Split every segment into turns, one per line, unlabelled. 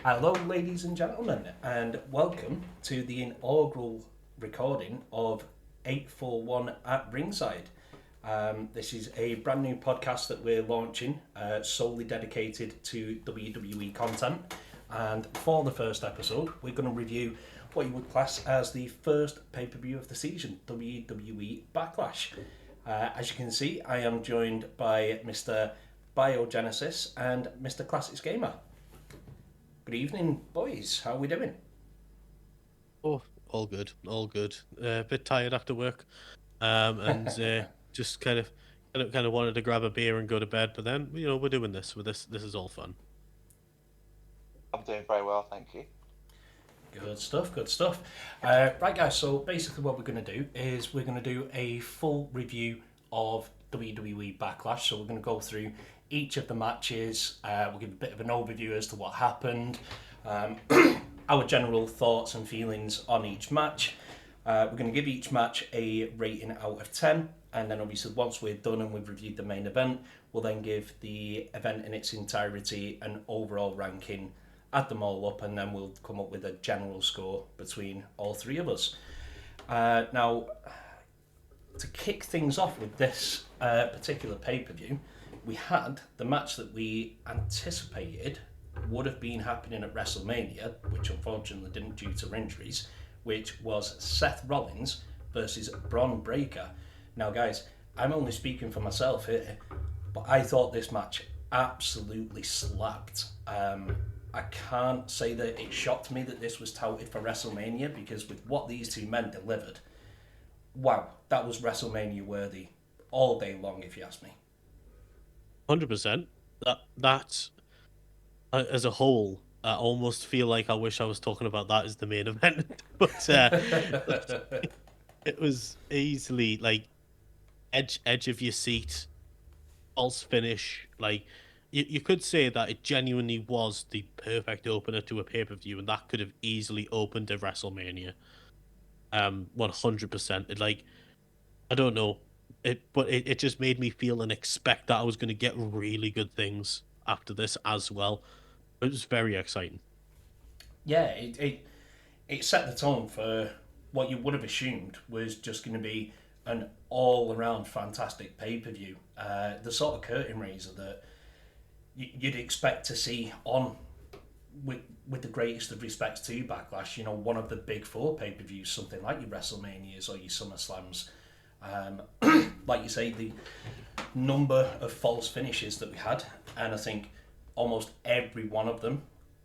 Hello, ladies and gentlemen, and welcome to the inaugural recording of 841 at Ringside. This is a brand new podcast that we're launching, solely dedicated to WWE content. And for the first episode, we're going to review what you would class as the first pay per view of the season, WWE Backlash. As you can see, I am joined by Mr. Biogenesis and Mr. Classics Gamer. Good evening, boys. How are we doing?
Oh, all good, all good. A bit tired after work, and just kind of wanted to grab a beer and go to bed. But then, we're doing this. With this is all fun.
I'm doing very well, thank you.
Good stuff, good stuff. Right, guys, so basically what we're going to do is we're going to do a full review of WWE Backlash. So we're going to go through each of the matches, we'll give a bit of an overview as to what happened, our general thoughts and feelings on each match. We're going to give each match a rating out of 10, and then obviously once we're done and we've reviewed the main event, we'll then give the event in its entirety an overall ranking, add them all up, and then we'll come up with a general score between all three of us. Now, to kick things off with this particular pay-per-view, we had the match that we anticipated would have been happening at WrestleMania, which unfortunately didn't due to injuries, which was Seth Rollins versus Bron Breakker. Now, guys, I'm only speaking for myself here, but I thought this match absolutely slapped. I can't say that it shocked me that this was touted for WrestleMania, because with what these two men delivered, wow, that was WrestleMania worthy all day long, if you ask me.
100%. That as a whole, I almost feel like I wish I was talking about that as the main event, but it was easily like edge of your seat, false finish. Like you could say that it genuinely was the perfect opener to a pay per view, and that could have easily opened a WrestleMania. 100%. It like I don't know but it just made me feel and expect that I was going to get really good things after this as well. It was very exciting.
Yeah, it set the tone for what you would have assumed was just going to be an all around fantastic pay per view. The sort of curtain raiser that you'd expect to see on with the greatest of respects to Backlash. You know, one of the big four pay per views, something like your WrestleManias or your SummerSlams. Like you say, the number of false finishes that we had, and I think almost every one of them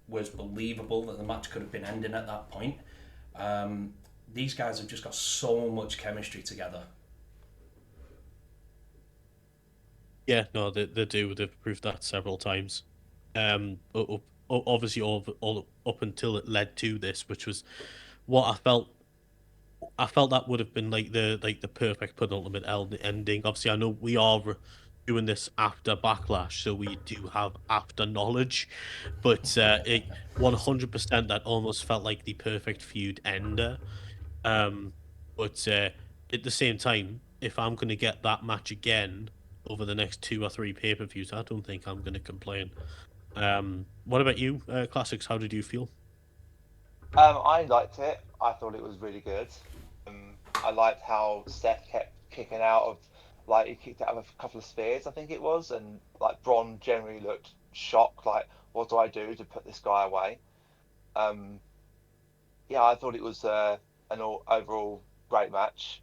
was believable that the match could have been ending at that point. These guys have just got so much chemistry together.
Yeah, no, they do. They've proved that several times. Obviously, all up until it led to this, which was what I felt that would have been like the perfect penultimate ending. Obviously, I know we are doing this after Backlash, so we do have after knowledge, but it 100% that almost felt like the perfect feud ender. Um, but at the same time, if I'm going to get that match again over the next two or three pay-per-views, I don't think I'm going to complain. What about you, Classics? How did you feel?
I liked it. I thought it was really good. I liked how Steph kept kicking out of, like, he kicked out of a couple of spears, I think it was, and like Bron generally looked shocked, like, what do I do to put this guy away? Um, yeah, I thought it was overall great match.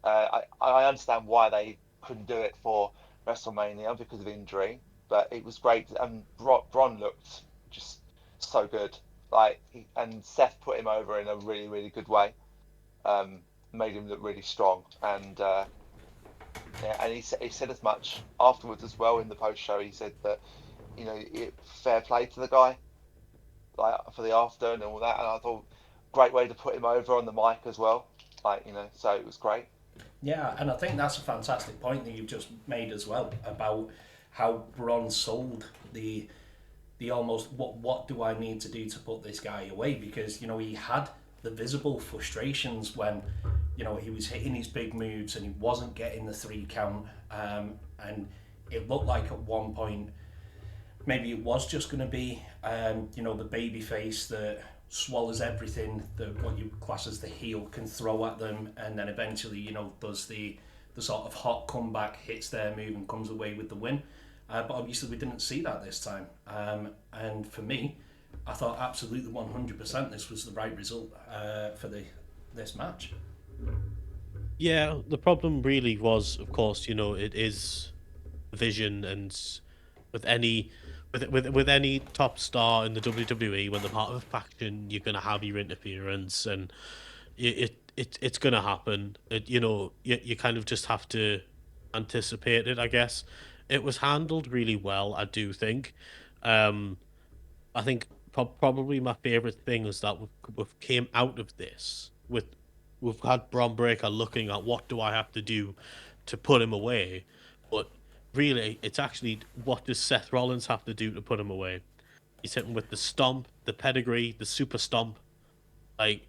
I understand why they couldn't do it for WrestleMania because of injury, but it was great. And Bron looked just so good. And Seth put him over in a really, really good way. Um, Made him look really strong. And yeah, and he said as much afterwards as well in the post show. He said that fair play to the guy, like for the after and all that. And I thought great way to put him over on the mic as well. So it was great.
Yeah, and I think that's a fantastic point that you've just made as well about how Braun sold the almost what do I need to do to put this guy away, because he had the visible frustrations when he was hitting his big moves and he wasn't getting the 3 count, and it looked like at one point maybe it was just going to be, the baby face that swallows everything that what you class as the heel can throw at them, and then eventually, does the sort of hot comeback, hits their move, and comes away with the win. But obviously, we didn't see that this time. And for me, I thought absolutely 100% this was the right result for this match.
Yeah, the problem really was, of course, it is vision, and with any with any top star in the WWE, when they're part of a faction, you're gonna have your interference, and it's gonna happen. You kind of just have to anticipate it, I guess. It was handled really well, I do think. Um, I think probably my favorite thing is that we've came out of this with we've had Bron Breakker looking at what do I have to do to put him away, but really it's actually what does Seth Rollins have to do to put him away. He's hitting with the stomp, the pedigree, the super stomp. Like,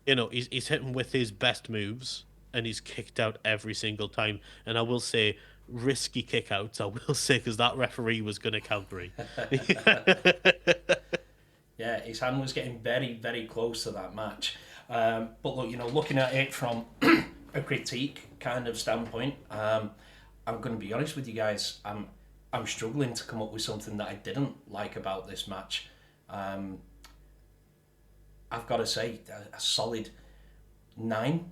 he's hitting with his best moves, and he's kicked out every single time. And I will say, risky kickouts. I will say, because that referee was going to count 3.
Yeah, his hand was getting very, very close to that match. But look, looking at it from a critique kind of standpoint, I'm going to be honest with you guys. I'm struggling to come up with something that I didn't like about this match. Um, I've got to say a solid 9,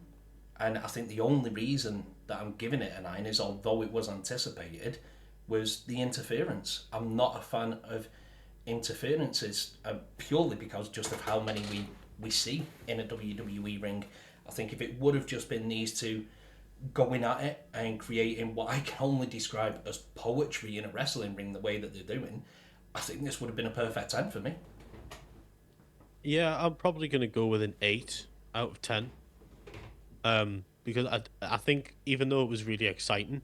and I think the only reason that I'm giving it a 9 is, although it was anticipated, was the interference. I'm not a fan of interferences purely because just of how many we see in a WWE ring. I think if it would have just been these two going at it and creating what I can only describe as poetry in a wrestling ring the way that they're doing, I think this would have been a perfect 10 for me.
Yeah, I'm probably going to go with an 8 out of 10. Because I think even though it was really exciting,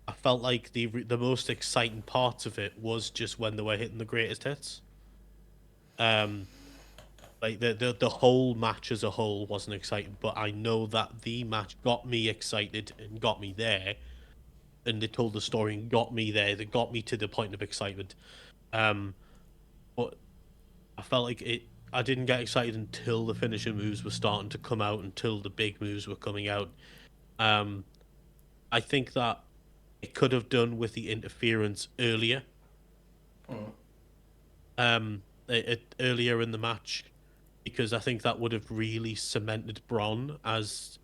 I felt like the most exciting parts of it was just when they were hitting the greatest hits. Um, like the whole match as a whole wasn't exciting, but I know that the match got me excited and got me there, and they told the story and got me there. They got me to the point of excitement. Um, but I felt like it. I didn't get excited until the finishing moves were starting to come out, until the big moves were coming out. Um, I think that it could have done with the interference earlier.
Mm.
Earlier in the match, because I think that would have really cemented Braun as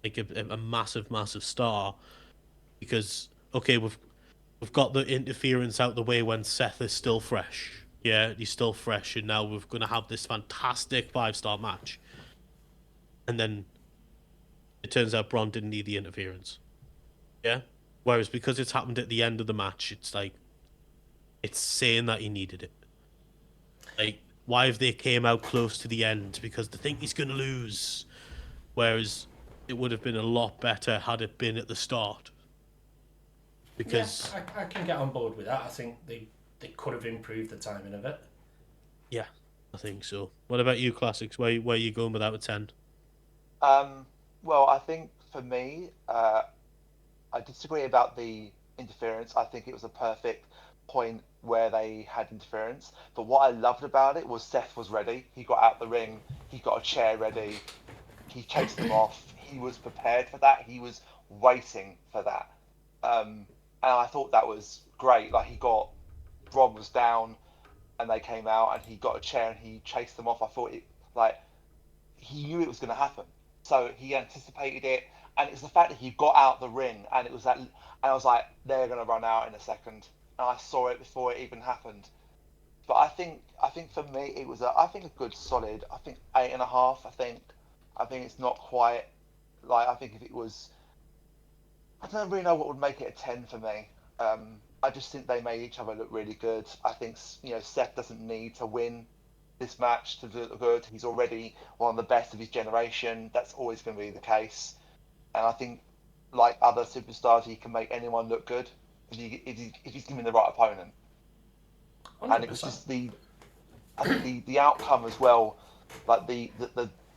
like a massive, massive star. Because okay, we've got the interference out the way when Seth is still fresh. Yeah, he's still fresh, and now we're going to have this fantastic 5-star match. And then it turns out Braun didn't need the interference. Yeah? Whereas because it's happened at the end of the match, it's like, it's saying that he needed it. Like, why have they came out close to the end? Because they think he's going to lose. Whereas it would have been a lot better had it been at the start. Because
yeah, I can get on board with that. I think they could have improved the timing of it.
yeah, I think so. What about you, Classics? Where are you going with that with 10?
Well, I think for me, I disagree about the interference. I think it was a perfect point where they had interference. But what I loved about it was Seth was ready. He got out the ring. He got a chair ready. He chased them off. He was prepared for that. He was waiting for that. And I thought that was great. Like Rob was down, and they came out, and he got a chair and he chased them off. I thought it like he knew it was going to happen, so he anticipated it. And it's the fact that he got out the ring, and it was that, and I was like, they're going to run out in a second, and I saw it before it even happened. But I think for me it was I think a good solid, I think 8.5. I think it's not quite like, I think if it was, I don't really know what would make it a 10 for me. I just think they made each other look really good. I think Seth doesn't need to win this match to look good. He's already one of the best of his generation. That's always going to be the case. And I think, like other superstars, he can make anyone look good if he's given the right opponent. And it was
100%.
just I think the outcome as well, like the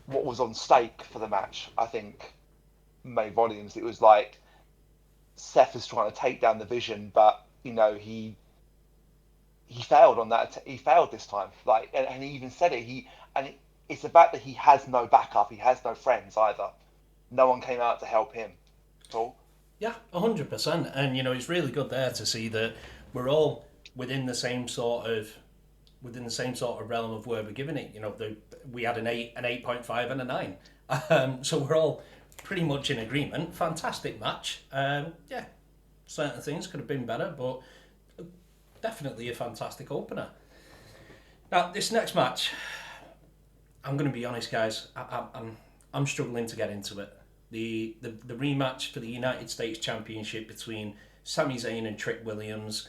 what was on stake for the match, I think made volumes. It was like Seth is trying to take down the Vision, but he failed on that. He failed this time. Like, and he even said it. It's the fact that he has no backup. He has no friends either. No one came out to help him at all.
Yeah, 100%. And it's really good there to see that we're all within the same sort of realm of where we're giving it. We had an 8.5, and a 9. So we're all pretty much in agreement. Fantastic match. Yeah, certain things could have been better, but definitely a fantastic opener. Now, this next match, I'm going to be honest, guys. I'm struggling to get into it. The rematch for the United States Championship between Sami Zayn and Trick Williams.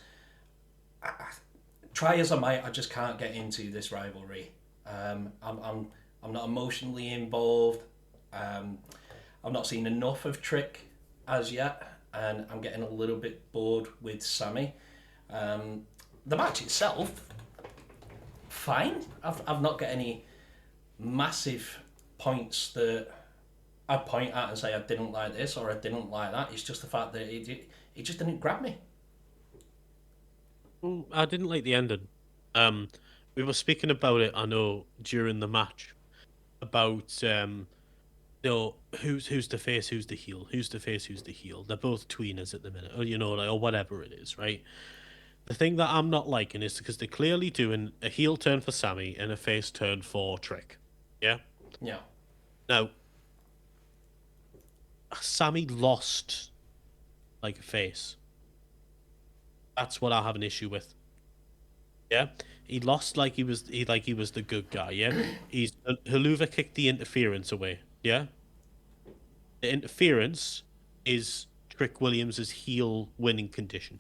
Try as I might, I just can't get into this rivalry. I'm not emotionally involved. I've not seen enough of Trick as yet, and I'm getting a little bit bored with Sami. The match itself, fine. I've not got any massive points that I point at and say I didn't like this or I didn't like that. It's just the fact that it just didn't grab me.
I didn't like the ending. We were speaking about it, I know, during the match about who's the face, who's the heel, who's the face, who's the heel. They're both tweeners at the minute, or whatever it is, right? The thing that I'm not liking is because they're clearly doing a heel turn for Sami and a face turn for Trick. Yeah.
Yeah.
Now, Sami lost like a face. That's what I have an issue with. Yeah, he lost like he was the good guy. Yeah, Haluva kicked the interference away. Yeah, the interference is Trick Williams's heel winning condition.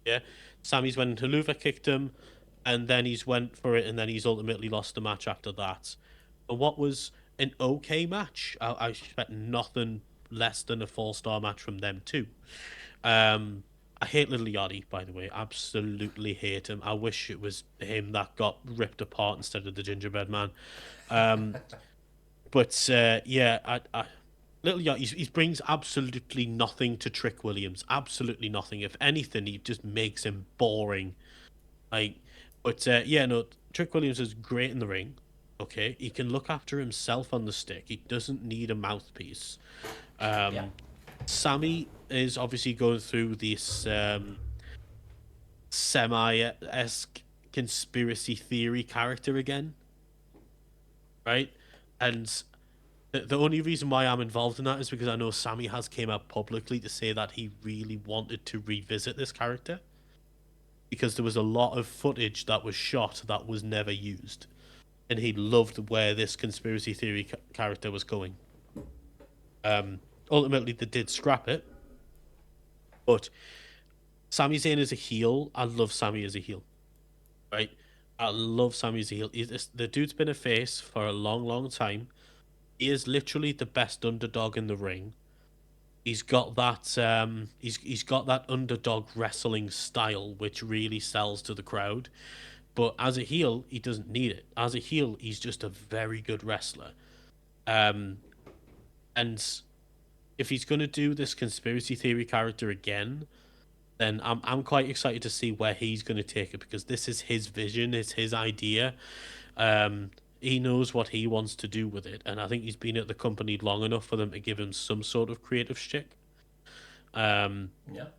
Yeah, Sami's when Haluva kicked him, and then he's went for it, and then he's ultimately lost the match after that. But what was an okay match? I expect nothing less than a 4-star match from them too. I hate Little Yachty, by the way. Absolutely hate him. I wish it was him that got ripped apart instead of the gingerbread man. But yeah, Little Yachty, he brings absolutely nothing to Trick Williams. Absolutely nothing. If anything, he just makes him boring. But yeah, no, Trick Williams is great in the ring. Okay, he can look after himself on the stick. He doesn't need a mouthpiece.
Yeah.
Sami is obviously going through this semi-esque conspiracy theory character again, right? And the only reason why I'm involved in that is because I know Sami has came out publicly to say that he really wanted to revisit this character because there was a lot of footage that was shot that was never used, and he loved where this conspiracy theory character was going. Ultimately, they did scrap it, but Sami Zayn as a heel, I love Sami as a heel, right? I love Sami as a heel. The dude's been a face for a long, long time. He is literally the best underdog in the ring. He's got that he's got that underdog wrestling style which really sells to the crowd. But as a heel, he doesn't need it. As a heel, he's just a very good wrestler. And if he's going to do this conspiracy theory character again, then I'm quite excited to see where he's going to take it because this is his vision, it's his idea. He knows what he wants to do with it, and I think he's been at the company long enough for them to give him some sort of creative shtick.
Yeah.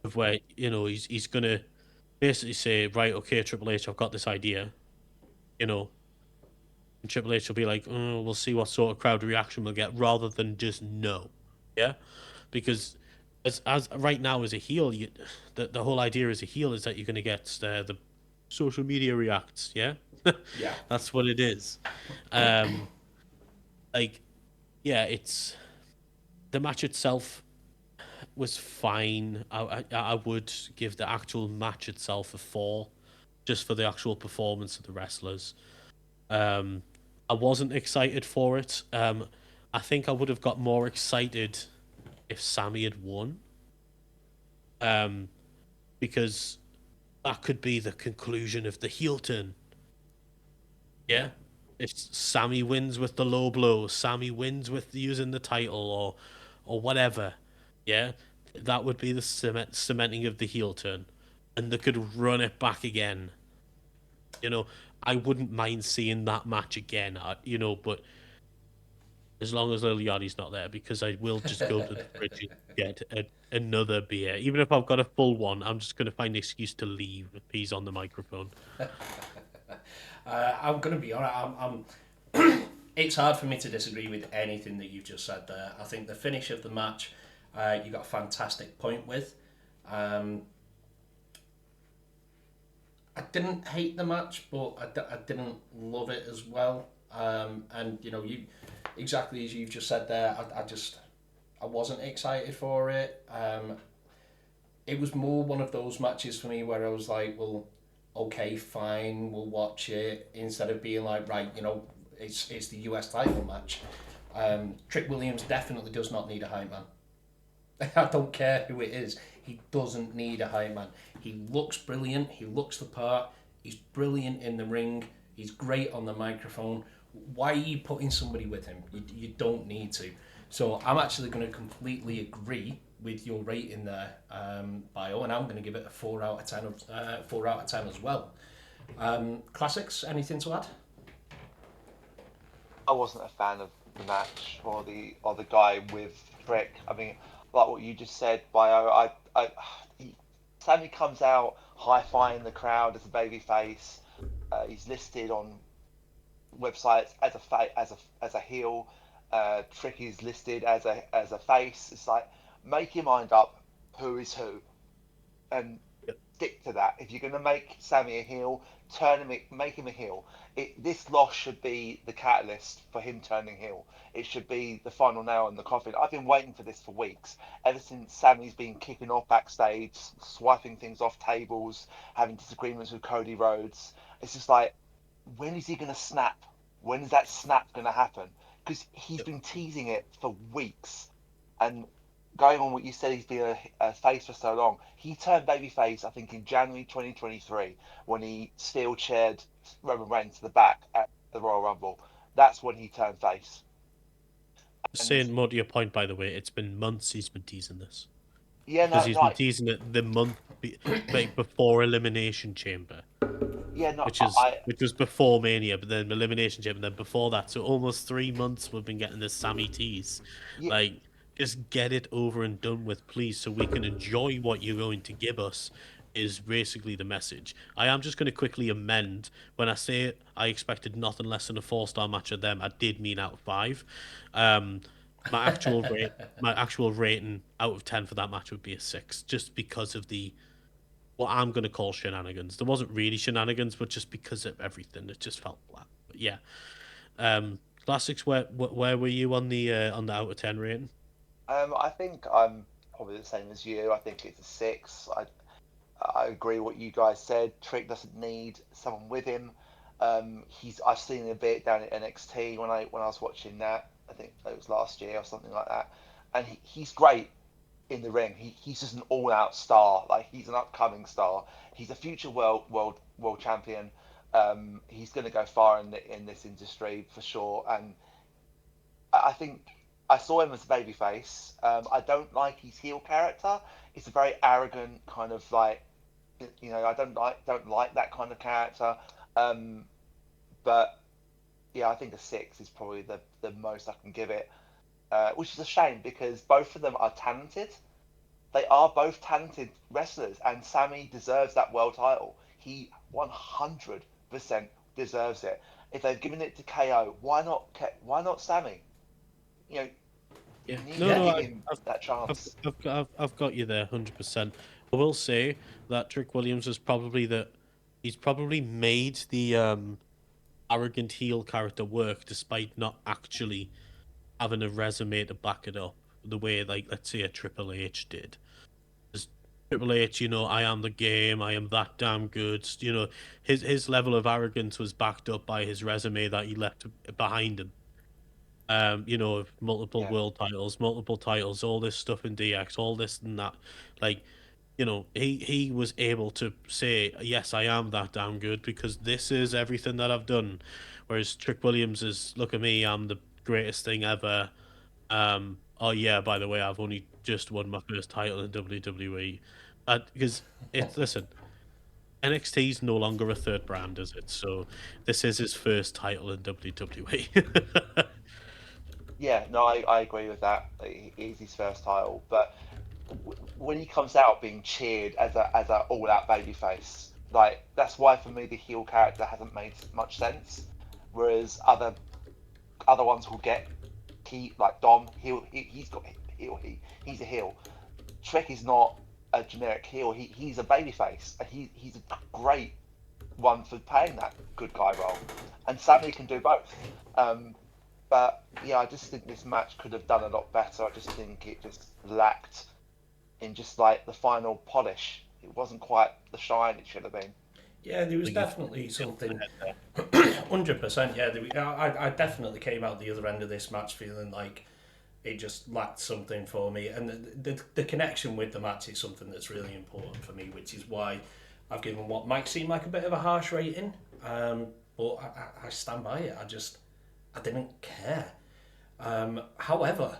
Of where he's going to basically say, right, okay, Triple H, I've got this idea, and Triple H will be like, oh, we'll see what sort of crowd reaction we'll get, rather than just no, yeah, because as right now as a heel, the whole idea as a heel is that you're going to get the social media reacts, yeah,
Yeah.
that's what it is. Like, yeah, it's the match itself was fine. I would give the actual match itself a 4, just for the actual performance of the wrestlers. I wasn't excited for it. I think I would have got more excited if Sami had won. Because that could be the conclusion of the heel turn. Yeah. If Sami wins with the low blow, Sami wins with using the title or whatever, yeah, that would be the cementing of the heel turn, and they could run it back again, You know, I wouldn't mind seeing that match again. You know, but as long as Liliani's not there, because I will just go to the fridge and get another beer. Even if I've got a full one, I'm just going to find an excuse to leave if he's on the microphone.
I'm going to be honest. I'm it's hard for me to disagree with anything that you've just said there. I think the finish of the match, you got a fantastic point with. I didn't hate the match, but I didn't love it as well. And you know, you exactly as you've just said there. I wasn't excited for it. It was more one of those matches for me where I was like, well, okay, fine, we'll watch it, instead of being like, right, you know, it's the US title match. Trick Williams definitely does not need a hype man. I don't care who it is. He doesn't need a hype man. He looks brilliant. He looks the part. He's brilliant in the ring. He's great on the microphone. Why are you putting somebody with him? You don't need to. So I'm actually going to completely agree with your rating there, Bio, and I'm going to give it a 4 out of 10. 4 out of 10 as well. Classics. Anything to add?
I wasn't a fan of the match or the guy with Trick. I mean, like what you just said, Bio. Sammy comes out high-fiving the crowd as a babyface. He's listed on websites as a heel. Trick is listed as a face. It's like, make your mind up who is who, and stick to that. If you're going to make Sammy a heel, make him a heel. This loss should be the catalyst for him turning heel. It should be the final nail in the coffin. I've been waiting for this for weeks, ever since Sammy's been kicking off backstage, swiping things off tables, having disagreements with Cody Rhodes. It's just like, when is he going to snap? When is that snap going to happen? Because he's been teasing it for weeks. And going on what you said, he's been a face for so long. He turned babyface, I think, in January 2023 when he steel chaired Roman Reigns to the back at the Royal Rumble. That's when he turned face.
Saying more to your point, by the way, it's been months he's been teasing this.
Yeah,
Because
no,
he's
no,
been teasing it the month before Elimination Chamber,
yeah, no,
which was before Mania, but then Elimination Chamber, and then before that, so almost 3 months we've been getting this Sammy tease.
yeah,
Like, just get it over and done with, please, so we can enjoy what you're going to give us. Is basically the message. I am just going to quickly amend when I say I expected nothing less than a 4-star match of them. I did mean out of 5. Um, my actual rating out of 10 for that match would be a 6, just because of the what I'm going to call shenanigans. There wasn't really shenanigans, but just because of everything, it just felt flat. But yeah, classics. Where were you on the out of 10 rating?
I think I'm probably the same as you. I think it's a 6. I agree what you guys said. Trick doesn't need someone with him. I've seen him a bit down at NXT when I was watching that. I think it was last year or something like that. And he's great in the ring. He's just an all out star. Like, he's an upcoming star. He's a future world champion. He's going to go far in this industry for sure. And I think I saw him as a babyface. I don't like his heel character. It's a very arrogant kind of like, I don't like that kind of character. Um, but yeah, I think a 6 is probably the most I can give it, which is a shame because both of them are talented. They are both talented wrestlers, and Sammy deserves that world title. He 100% deserves it. If they've given it to KO, why not Sammy? You know,
Yeah,
you need
no,
to
no,
give
I,
him that chance.
I've got you there, 100%. I will say that Trick Williams is probably he's probably made the arrogant heel character work despite not actually having a resume to back it up the way, like, let's say a Triple H did. 'Cause Triple H, I am the game, I am that damn good. His level of arrogance was backed up by his resume that he left behind him. Multiple
Yeah,
world titles, multiple titles, all this stuff in DX, all this and that. Like, he was able to say, yes, I am that damn good because this is everything that I've done. Whereas Trick Williams is, look at me, I'm the greatest thing ever. Oh yeah, by the way, I've only just won my first title in WWE. Because listen, NXT's no longer a third brand, is it? So this is his first title in WWE.
Yeah, no, I agree with that. It is his first title, but when he comes out being cheered as a all out babyface, like that's why for me the heel character hasn't made much sense. Whereas other ones will get he like Dom, he's got heel, he's a heel. Shrek is not a generic heel. He's a babyface, and he's a great one for playing that good guy role. And Sammy can do both. But yeah, I just think this match could have done a lot better. I just think it just lacked in just like the final polish. It wasn't quite the shine it should have been.
Yeah, there was
think you've
definitely
nailed the
something.
head there.
100%. Yeah, I definitely came out the other end of this match feeling like it just lacked something for me, and the connection with the match is something that's really important for me, which is why I've given what might seem like a bit of a harsh rating, but I stand by it. I didn't care. However,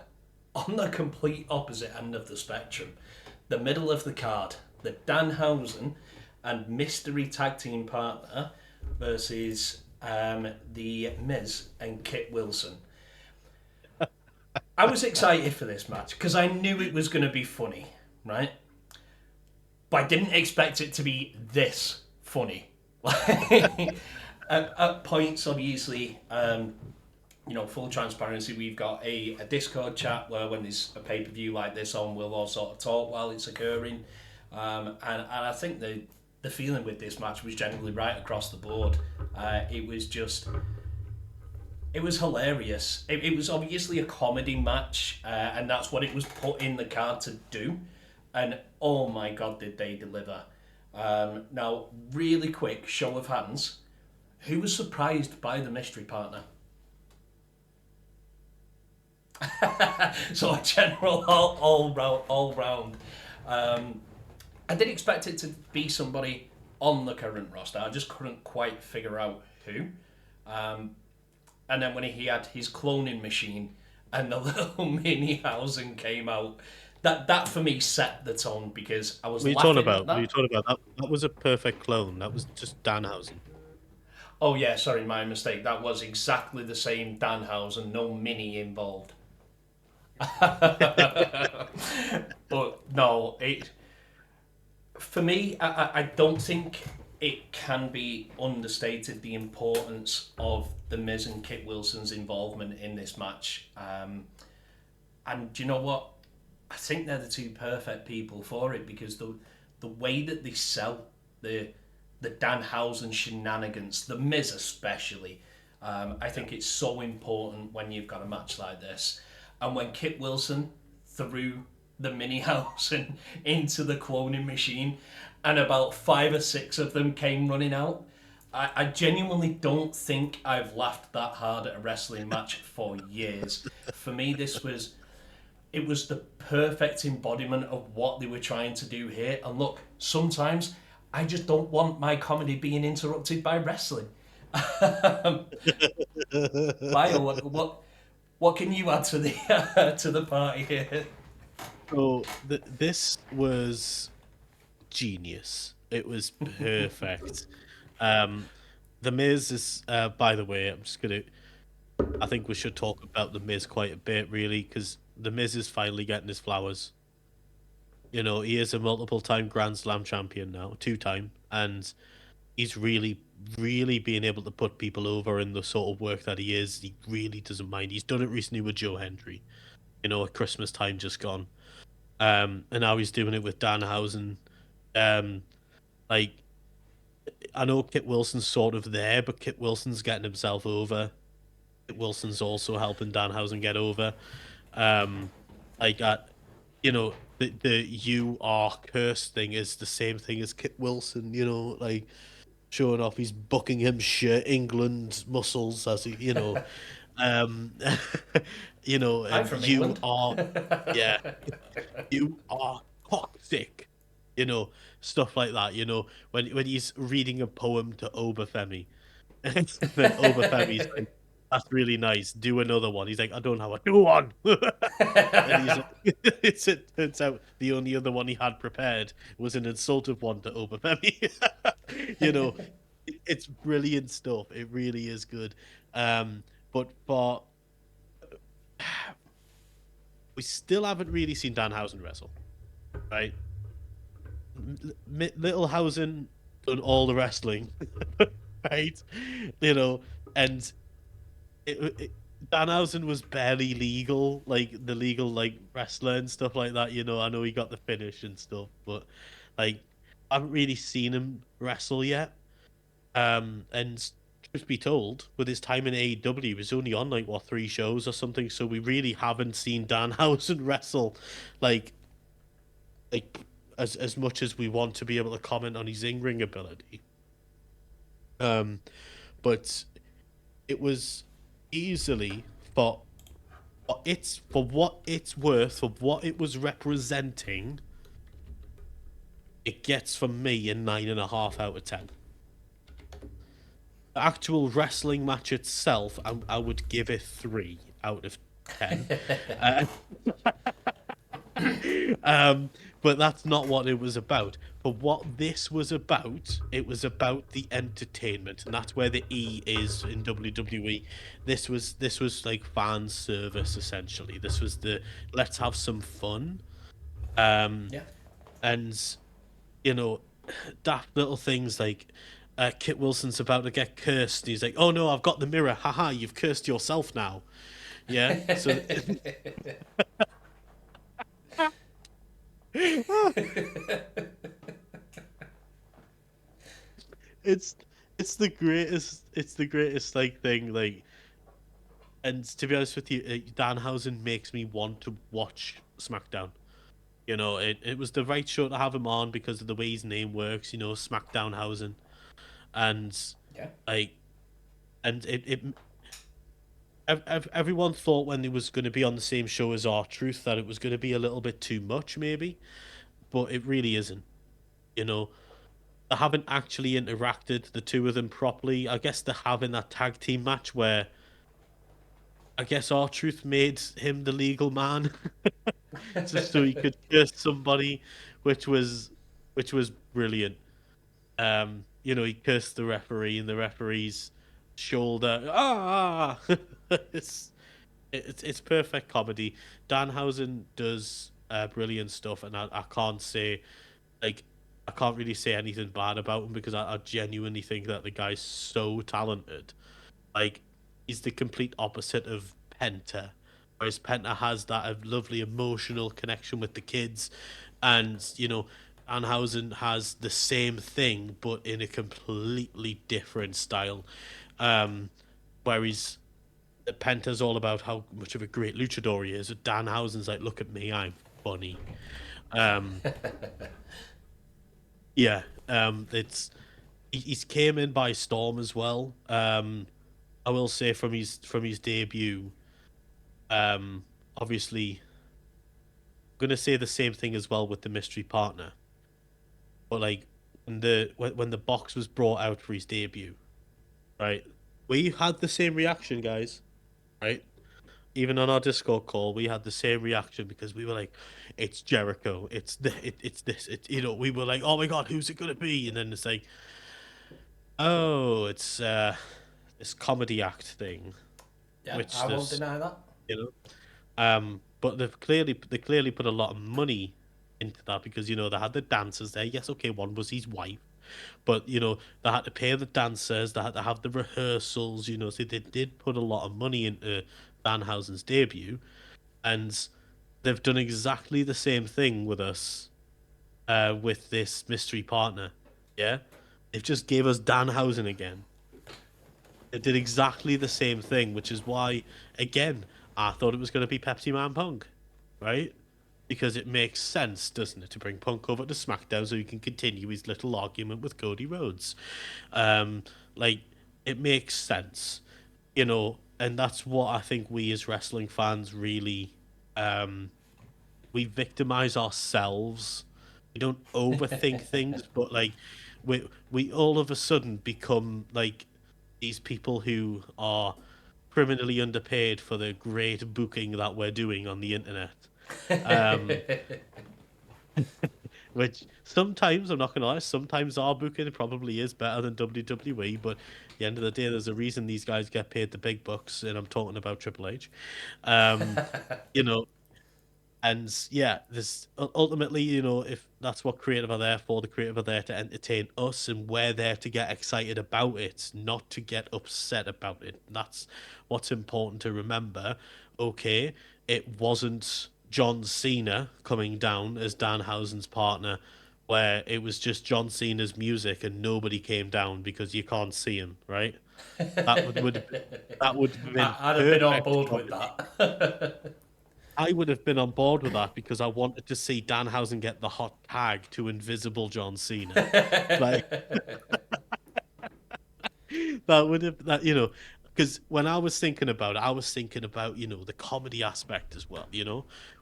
on the complete opposite end of the spectrum, the middle of the card, the Danhausen and mystery tag team partner versus the Miz and Kit Wilson. I was excited for this match because I knew it was going to be funny, right? But I didn't expect it to be this funny. At points, obviously, full transparency, we've got a Discord chat where when there's a pay-per-view like this on, we'll all sort of talk while it's occurring. And I think the feeling with this match was generally right across the board. It was hilarious. It was obviously a comedy match, and that's what it was put in the card to do. And oh my god, did they deliver. Now, really quick, show of hands. Who was surprised by the mystery partner? So a general all round. I did expect it to be somebody on the current roster. I just couldn't quite figure out who. And then when he had his cloning machine and the little mini housing came out, that for me set the tone because I was
What are you
laughing
talking
at
about? What are you
that.
talking about? That was a perfect clone. That was just Danhausen.
Oh yeah, sorry, my mistake. That was exactly the same Danhausen, no mini involved. But no, for me, I don't think it can be understated the importance of the Miz and Kit Wilson's involvement in this match. And do you know what? I think they're the two perfect people for it because the way that they sell the Danhausen shenanigans, the Miz especially, I think it's so important when you've got a match like this. And when Kit Wilson threw the mini house into the cloning machine, and about 5 or 6 of them came running out. I genuinely don't think I've laughed that hard at a wrestling match for years. For me, it was the perfect embodiment of what they were trying to do here. And look, sometimes I just don't want my comedy being interrupted by wrestling. Bio, what can you add to the party here?
So this was genius. It was perfect. The Miz is, by the way, I think we should talk about the Miz quite a bit, really, because the Miz is finally getting his flowers. You know, he is a multiple-time Grand Slam champion now, 2-time, and he's really, really being able to put people over in the sort of work that he is. He really doesn't mind. He's done it recently with Joe Hendry, at Christmas time just gone. And now he's doing it with Danhausen. Um, like, I know Kit Wilson's sort of there, but Kit Wilson's getting himself over. Kit Wilson's also helping Danhausen get over. Um, like, the "you are cursed" thing is the same thing as Kit Wilson, like showing off his Buckinghamshire, England muscles as um,
I'm
and
from
you
England.
are, yeah, you are toxic, stuff like that. When he's reading a poem to Obafemi, and then Obafemi's like, that's really nice. Do another one. He's like, I don't have a new one. And he's like, it turns out the only other one he had prepared was an insultive one to Obafemi. You know, it's brilliant stuff. It really is good. But for we still haven't really seen Danhausen wrestle, right? Littlehausen done all the wrestling, right? You know, and Danhausen was barely legal, like the legal like wrestler and stuff like that. You know, I know he got the finish and stuff, but like I haven't really seen him wrestle yet. And truth be told, with his time in AEW, he was only on like what 3 shows or something. So we really haven't seen Danhausen wrestle, like like as much as we want to be able to comment on his in-ring ability. But it was easily for what it's worth, for what it was representing. It gets from me a 9.5 out of 10. The actual wrestling match itself, I would give it 3 out of 10. But that's not what it was about. But what this was about, it was about the entertainment, and that's where the E is in WWE. This was like fan service essentially. This was the let's have some fun.
Yeah.
And you know, daft little things like Kit Wilson's about to get cursed. He's like, "Oh no, I've got the mirror. Haha, you've cursed yourself now." Yeah. So it's the greatest like thing like. And to be honest with you, Danhausen makes me want to watch SmackDown. You know, it was the right show to have him on because of the way his name works. You know, SmackDownhausen, and
Yeah.
like, and everyone thought when it was going to be on the same show as R-Truth that it was going to be a little bit too much, maybe, but it really isn't. You know, they haven't actually interacted, the two of them, properly. I guess they have in that tag team match where I guess R-Truth made him the legal man just so he could curse somebody, which was brilliant. You know, he cursed the referee and the referee's shoulder. Ah, it's it's perfect comedy. Danhausen does brilliant stuff, and I can't say like I can't really say anything bad about him because I genuinely think that the guy's so talented. Like he's the complete opposite of Penta, whereas Penta has that lovely emotional connection with the kids, and you know, Anhausen has the same thing but in a completely different style. Whereas Penta's all about how much of a great luchador he is. Danhausen's like, look at me, I'm funny. Um, yeah, it's he's came in by storm as well. I will say from his debut, obviously, I'm gonna say the same thing as well with the mystery partner. But like when the box was brought out for his debut, right? We had the same reaction, guys. Right? Even on our Discord call, we had the same reaction because we were like, "It's Jericho. It's this. You know." We were like, "Oh my god, who's it gonna be?" And then it's like, "Oh, it's this comedy act thing."
Yeah,
Which
I won't
there's
deny that.
you know. But they clearly put a lot of money into that because you know they had the dancers there. Yes, okay, one was his wife, but you know they had to pay the dancers. They had to have the rehearsals. You know, so they did put a lot of money into Danhausen's debut, and they've done exactly the same thing with us, with this mystery partner. Yeah, they've just gave us Danhausen again. It did exactly the same thing, which is why, again, I thought it was going to be Pepsi Man Punk, right? Because it makes sense, doesn't it, to bring Punk over to SmackDown so he can continue his little argument with Cody Rhodes. Like, it makes sense, you know, and that's what I think we as wrestling fans really, we victimize ourselves. We don't overthink things, but like, we all of a sudden become like these people who are criminally underpaid for the great booking that we're doing on the internet. Um, which sometimes, I'm not going to lie, sometimes our booking probably is better than WWE, but at the end of the day, there's a reason these guys get paid the big bucks, and I'm talking about Triple H. You know, and yeah, this ultimately, if that's what creative are there for, the creative are there to entertain us, and we're there to get excited about it, not to get upset about it. That's what's important to remember. Okay, it wasn't John Cena coming down as Danhausen's partner, where it was just John Cena's music and nobody came down because you can't see him, right? That would have been
I'd have been on
perfect
board with
comedy.
that.
I would have been on board with that because I wanted to see Danhausen get the hot tag to Invisible John Cena. Like that would have because when I was thinking about it, I was thinking about the comedy aspect as well.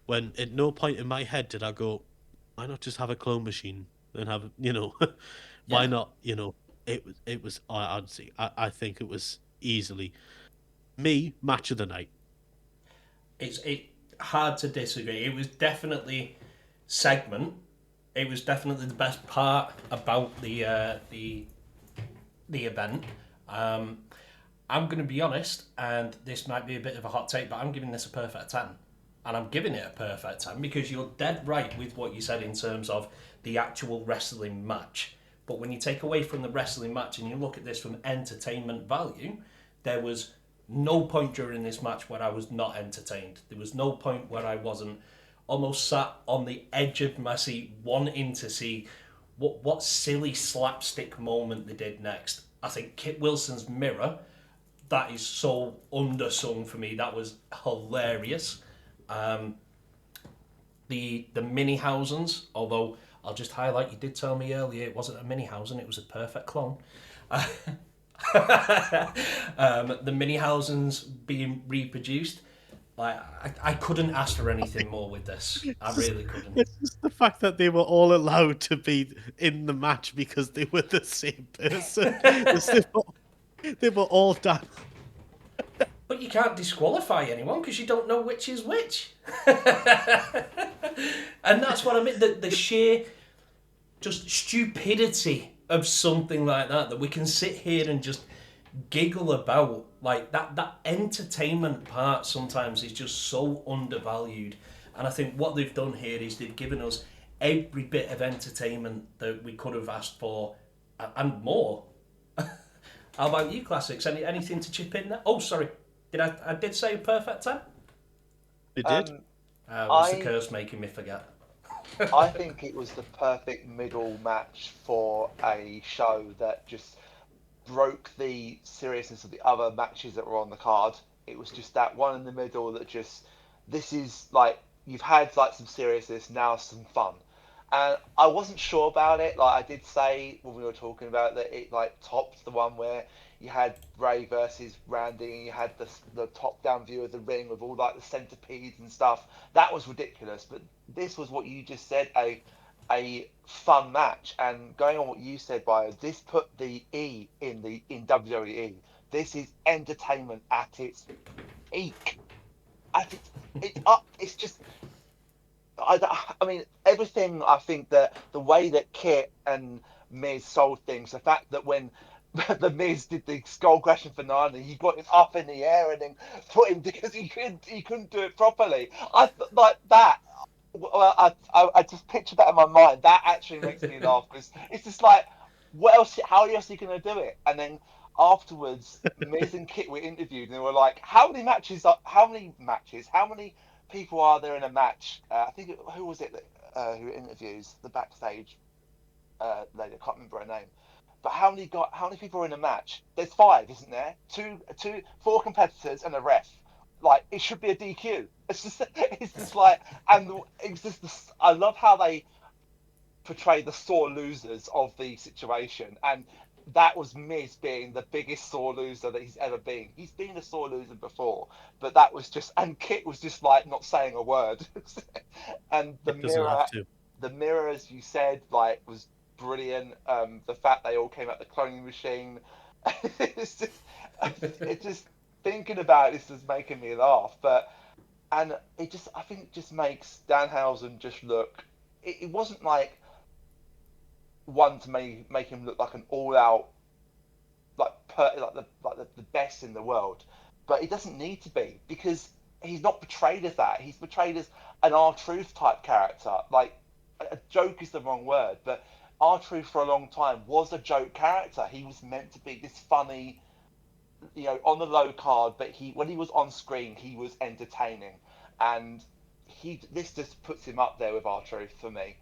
When at no point in my head did I go, why not just have a clone machine and have why
Yeah.
not it was I'd say I think it was easily me match of the night.
It's hard to disagree. It was definitely segment. It was definitely the best part about the event. Um, I'm going to be honest, and this might be a bit of a hot take, but I'm giving this a perfect 10. And I'm giving it a perfect 10 because you're dead right with what you said in terms of the actual wrestling match. But when you take away from the wrestling match and you look at this from entertainment value, there was no point during this match where I was not entertained. There was no point where I wasn't almost sat on the edge of my seat wanting to see what silly slapstick moment they did next. I think Kit Wilson's mirror, that is so undersung for me. That was hilarious. The Minniehausens, although I'll just highlight, you did tell me earlier it wasn't a Minniehausen, it was a perfect clone. The Minniehausens being reproduced, like I couldn't ask for anything more with this. I really couldn't.
It's just the fact that they were all allowed to be in the match because they were the same person. They were all done.
But you can't disqualify anyone because you don't know which is which. And that's what I mean. The sheer just stupidity of something like that we can sit here and just giggle about. Like that entertainment part sometimes is just so undervalued. And I think what they've done here is they've given us every bit of entertainment that we could have asked for and more. How about you, Classics? Anything to chip in there? Oh, sorry. I did say perfect 10?
They did.
What's the curse making me forget?
I think it was the perfect middle match for a show that just broke the seriousness of the other matches that were on the card. It was just that one in the middle that just, this is like, you've had like some seriousness, now some fun. And I wasn't sure about it. Like I did say when we were talking about that, it like topped the one where you had Ray versus Randy, and you had the top down view of the ring with all like the centipedes and stuff. That was ridiculous. But this was what you just said, a fun match. And going on what you said, Bio, this put the E in WWE. This is entertainment at its peak. It's up. It's just. I mean, everything. I think that the way that Kit and Miz sold things, the fact that when the Miz did the skull crashing for Nani, he got him up in the air and then put him because he couldn't do it properly. Like that. Well, I just pictured that in my mind. That actually makes me laugh because it's just like, what else? How else are you going to do it? And then afterwards, Miz and Kit were interviewed, and they were like, "How many matches? How many matches? How many people are there in a match?" I think who was it that who interviews the backstage lady? I can't remember her name. But how many people are in a match? There's five, isn't there? Four competitors and a ref. Like it should be a DQ. It's just like, and it's just I love how they portray the sore losers of the situation, and that was Miz being the biggest sore loser that he's ever been. He's been a sore loser before, but that was just, and Kit was just like not saying a word. And
It doesn't have to.
the mirror, as you said, like was brilliant. The fact they all came out the cloning machine, it's just, it just thinking about this is making me laugh, and it just, I think, it just makes Danhausen just look. It wasn't like one to make him look like an all-out, like the best in the world, but it doesn't need to be, because he's not portrayed as that. He's portrayed as an R-Truth type character. Like, a joke is the wrong word, but R-Truth for a long time was a joke character. He was meant to be this funny, on the low card, but when he was on screen, he was entertaining, and this just puts him up there with R-Truth for me.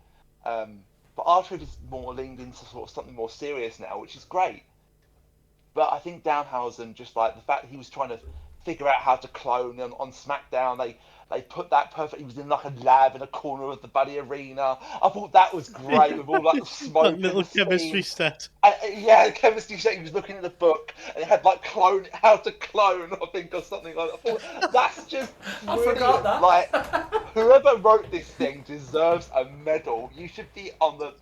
But R-Truth is more leaned into sort of something more serious now, which is great. But I think Danhausen, just like the fact that he was trying to figure out how to clone on SmackDown, they put that perfect. He was in like a lab in a corner of the Buddy Arena. I thought that was great with all like the smoke,
That
and
little
the
chemistry
steam.
set.
Yeah, the chemistry set. He was looking at the book and it had like how to clone, I think, or something like that. I thought, that's just
I
brilliant.
forgot that.
Like, whoever wrote this thing deserves a medal. You should be on the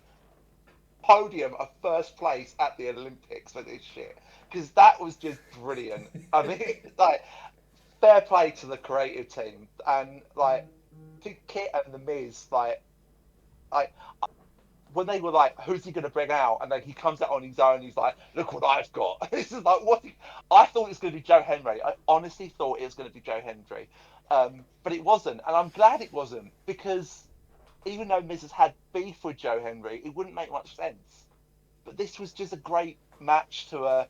podium of first place at the Olympics for this shit, because that was just brilliant. I mean, like, fair play to the creative team, and like, to Kit and the Miz, like when they were like, who's he going to bring out? And then he comes out on his own. He's like, look what I've got. This is like, what? I thought it was going to be Joe Henry. I honestly thought it was going to be Joe Henry. But it wasn't. And I'm glad it wasn't, because even though Miz has had beef with Joe Henry, it wouldn't make much sense. But this was just a great match to a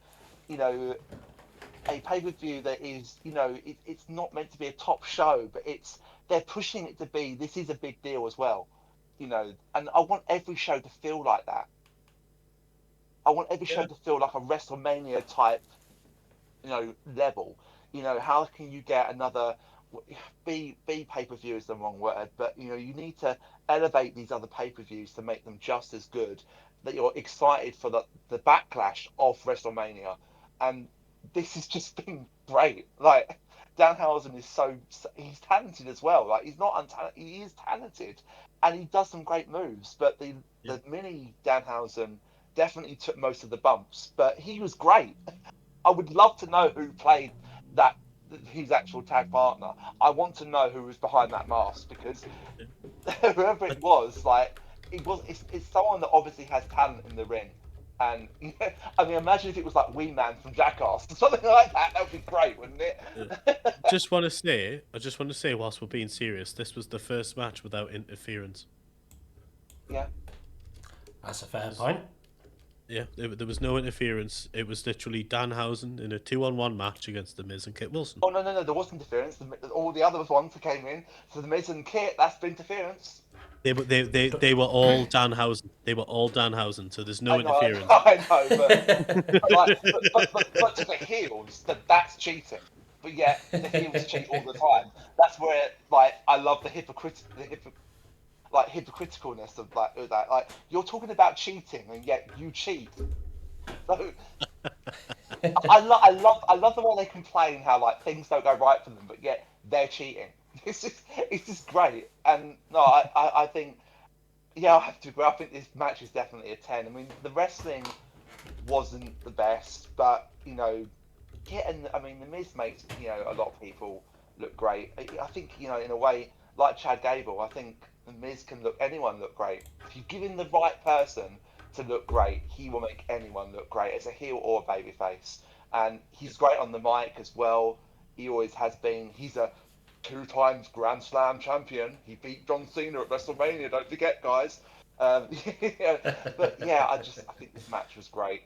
pay-per-view that is, it's not meant to be a top show, but they're pushing it to be, this is a big deal as well. And I want every show to feel like that. I want every show to feel like a WrestleMania type, level. How can you get another B pay-per-view is the wrong word, but you need to elevate these other pay-per-views to make them just as good, that you're excited for the backlash of WrestleMania. And this has just been great. Like, Danhausen is he's talented as well. Like, he's not untalented, he is talented, and he does some great moves. But the mini Danhausen definitely took most of the bumps, but he was great. I would love to know who played his actual tag partner. I want to know who was behind that mask, because whoever it was, like, it's someone that obviously has talent in the ring. And I mean, imagine if it was like Wee Man from Jackass or something like that. That would be great, wouldn't it?
I just want to say, whilst we're being serious, this was the first match without interference.
Yeah,
That's a fair point.
Yeah, there was no interference. It was literally Danhausen in a 2-on-1 match against The Miz and Kit Wilson.
Oh no, there was interference. All the other ones that came in, so the Miz and Kit, that's interference.
They were all Danhausen. They were all Danhausen, so there's no interference.
I know, but to the heels, that's cheating. But yeah, the heels cheat all the time. That's where, like, I love the hypocriticalness of that. Like, you're talking about cheating, and yet you cheat. So, I love the way they complain how, like, things don't go right for them, but yet they're cheating. It's just great. And no, I think, yeah, I have to agree. I think this match is definitely a 10. I mean, the wrestling wasn't the best, but the Miz makes a lot of people look great. I think in a way, like Chad Gable, I think the Miz can anyone look great. If you give him the right person to look great, he will make anyone look great as a heel or a babyface. And he's great on the mic as well. He always has been. He's a 2 times Grand Slam champion. He beat John Cena at WrestleMania. Don't forget, guys. But yeah, I think this match was great.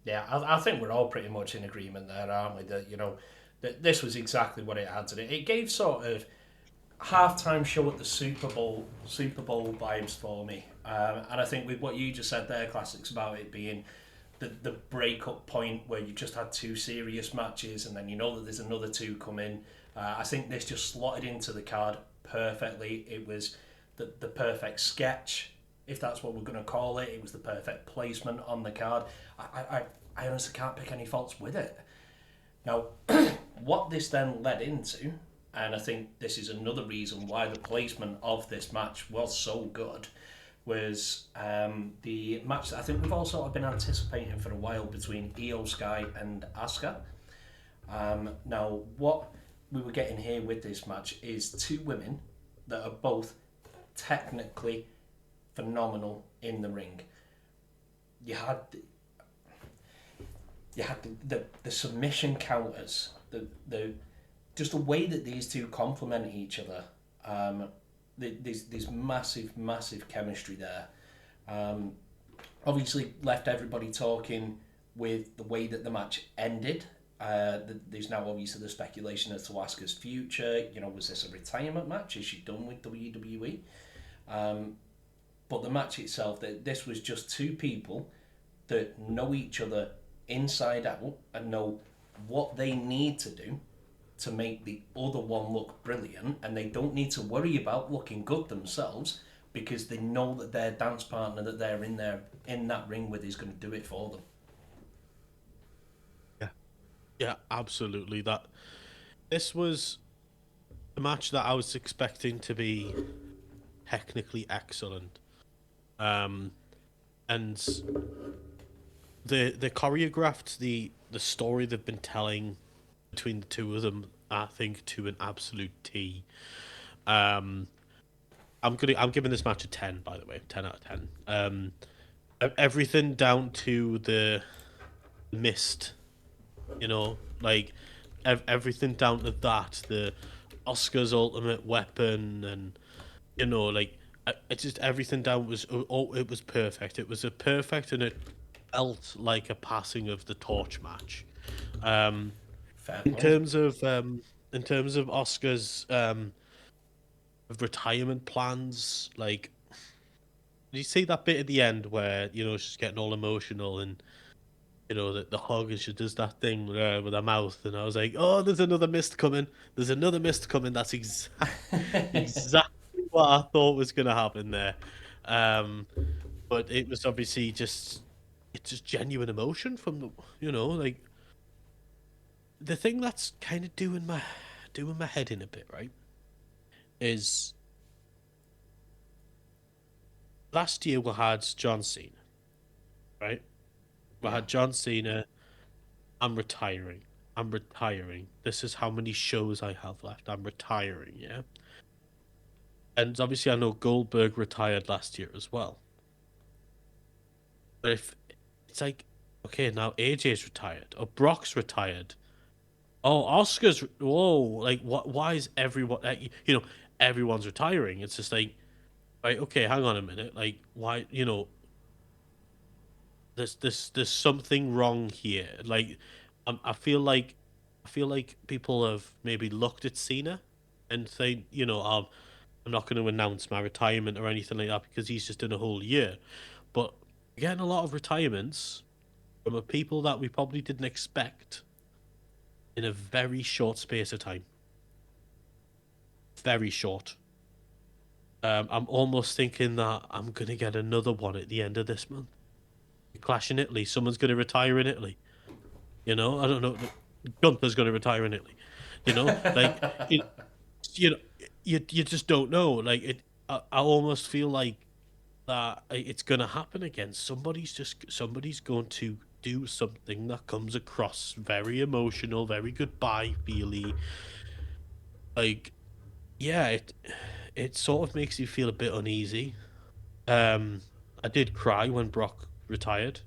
Yeah, I think we're all pretty much in agreement there, aren't we? That this was exactly what it had to do. It gave sort of halftime show at the Super Bowl vibes for me. And I think with what you just said there, Classics, about it being the breakup point where you just had 2 serious matches and then that there's another 2 come in. I think this just slotted into the card perfectly. It was the perfect sketch, if that's what we're going to call it. It was the perfect placement on the card. I honestly can't pick any faults with it. Now, what this then led into, and I think this is another reason why the placement of this match was so good, was the match that I think we've all sort of been anticipating for a while between Io Sky and Asuka. Now, what we were getting here with this match is two women that are both technically phenomenal in the ring. You had the submission counters, the just the way that these two complement each other. There's massive chemistry there. Obviously, left everybody talking with the way that the match ended. There's now obviously the speculation as to Asuka's future. You know, was this a retirement match? Is she done with WWE? But the match itself, this was just two people that know each other inside out and know what they need to do to make the other one look brilliant, and they don't need to worry about looking good themselves because they know that their dance partner that they're in that ring with is going to do it for them.
Yeah, absolutely. This was a match that I was expecting to be technically excellent. And the choreographed the story they've been telling between the two of them, I think, to an absolute T. I'm giving this match a 10, by the way, 10 out of 10. Everything down to the mist, like everything down to that, the Oscar's ultimate weapon, and like it just everything down was it was perfect. It was a perfect, and it felt like a passing of the torch match.
Fair
In
point.
terms of Oscar's retirement plans, like, did you see that bit at the end where she's getting all emotional and the hug, and she does that thing with her mouth, and I was like, oh, there's another mist coming. There's another mist coming. That's exactly what I thought was going to happen there. But it was obviously it's just genuine emotion from like the thing that's kind of doing my head in a bit, right? Is last year we had John Cena, right? We had John Cena. I'm retiring. I'm retiring. This is how many shows I have left. I'm retiring, yeah? And obviously I know Goldberg retired last year as well. But if it's like, okay, now AJ's retired, or Brock's retired. Oh, Oscar's, whoa, like what, why is everyone, everyone's retiring. It's just like, right, okay, hang on a minute. Like, why, there's something wrong here. Like, I feel like people have maybe looked at Cena and say, I'm not going to announce my retirement or anything like that because he's just done a whole year. But we're getting a lot of retirements from a people that we probably didn't expect in a very short space of time. Very short. I'm almost thinking that I'm going to get another one at the end of this month. Clash in Italy. Someone's going to retire in Italy. I don't know. Gunther's going to retire in Italy. Like you know, you just don't know. Like it, I almost feel like that it's going to happen again. Somebody's going to do something that comes across very emotional, very goodbye feely. Like, yeah, it sort of makes you feel a bit uneasy. I did cry when Brock retired.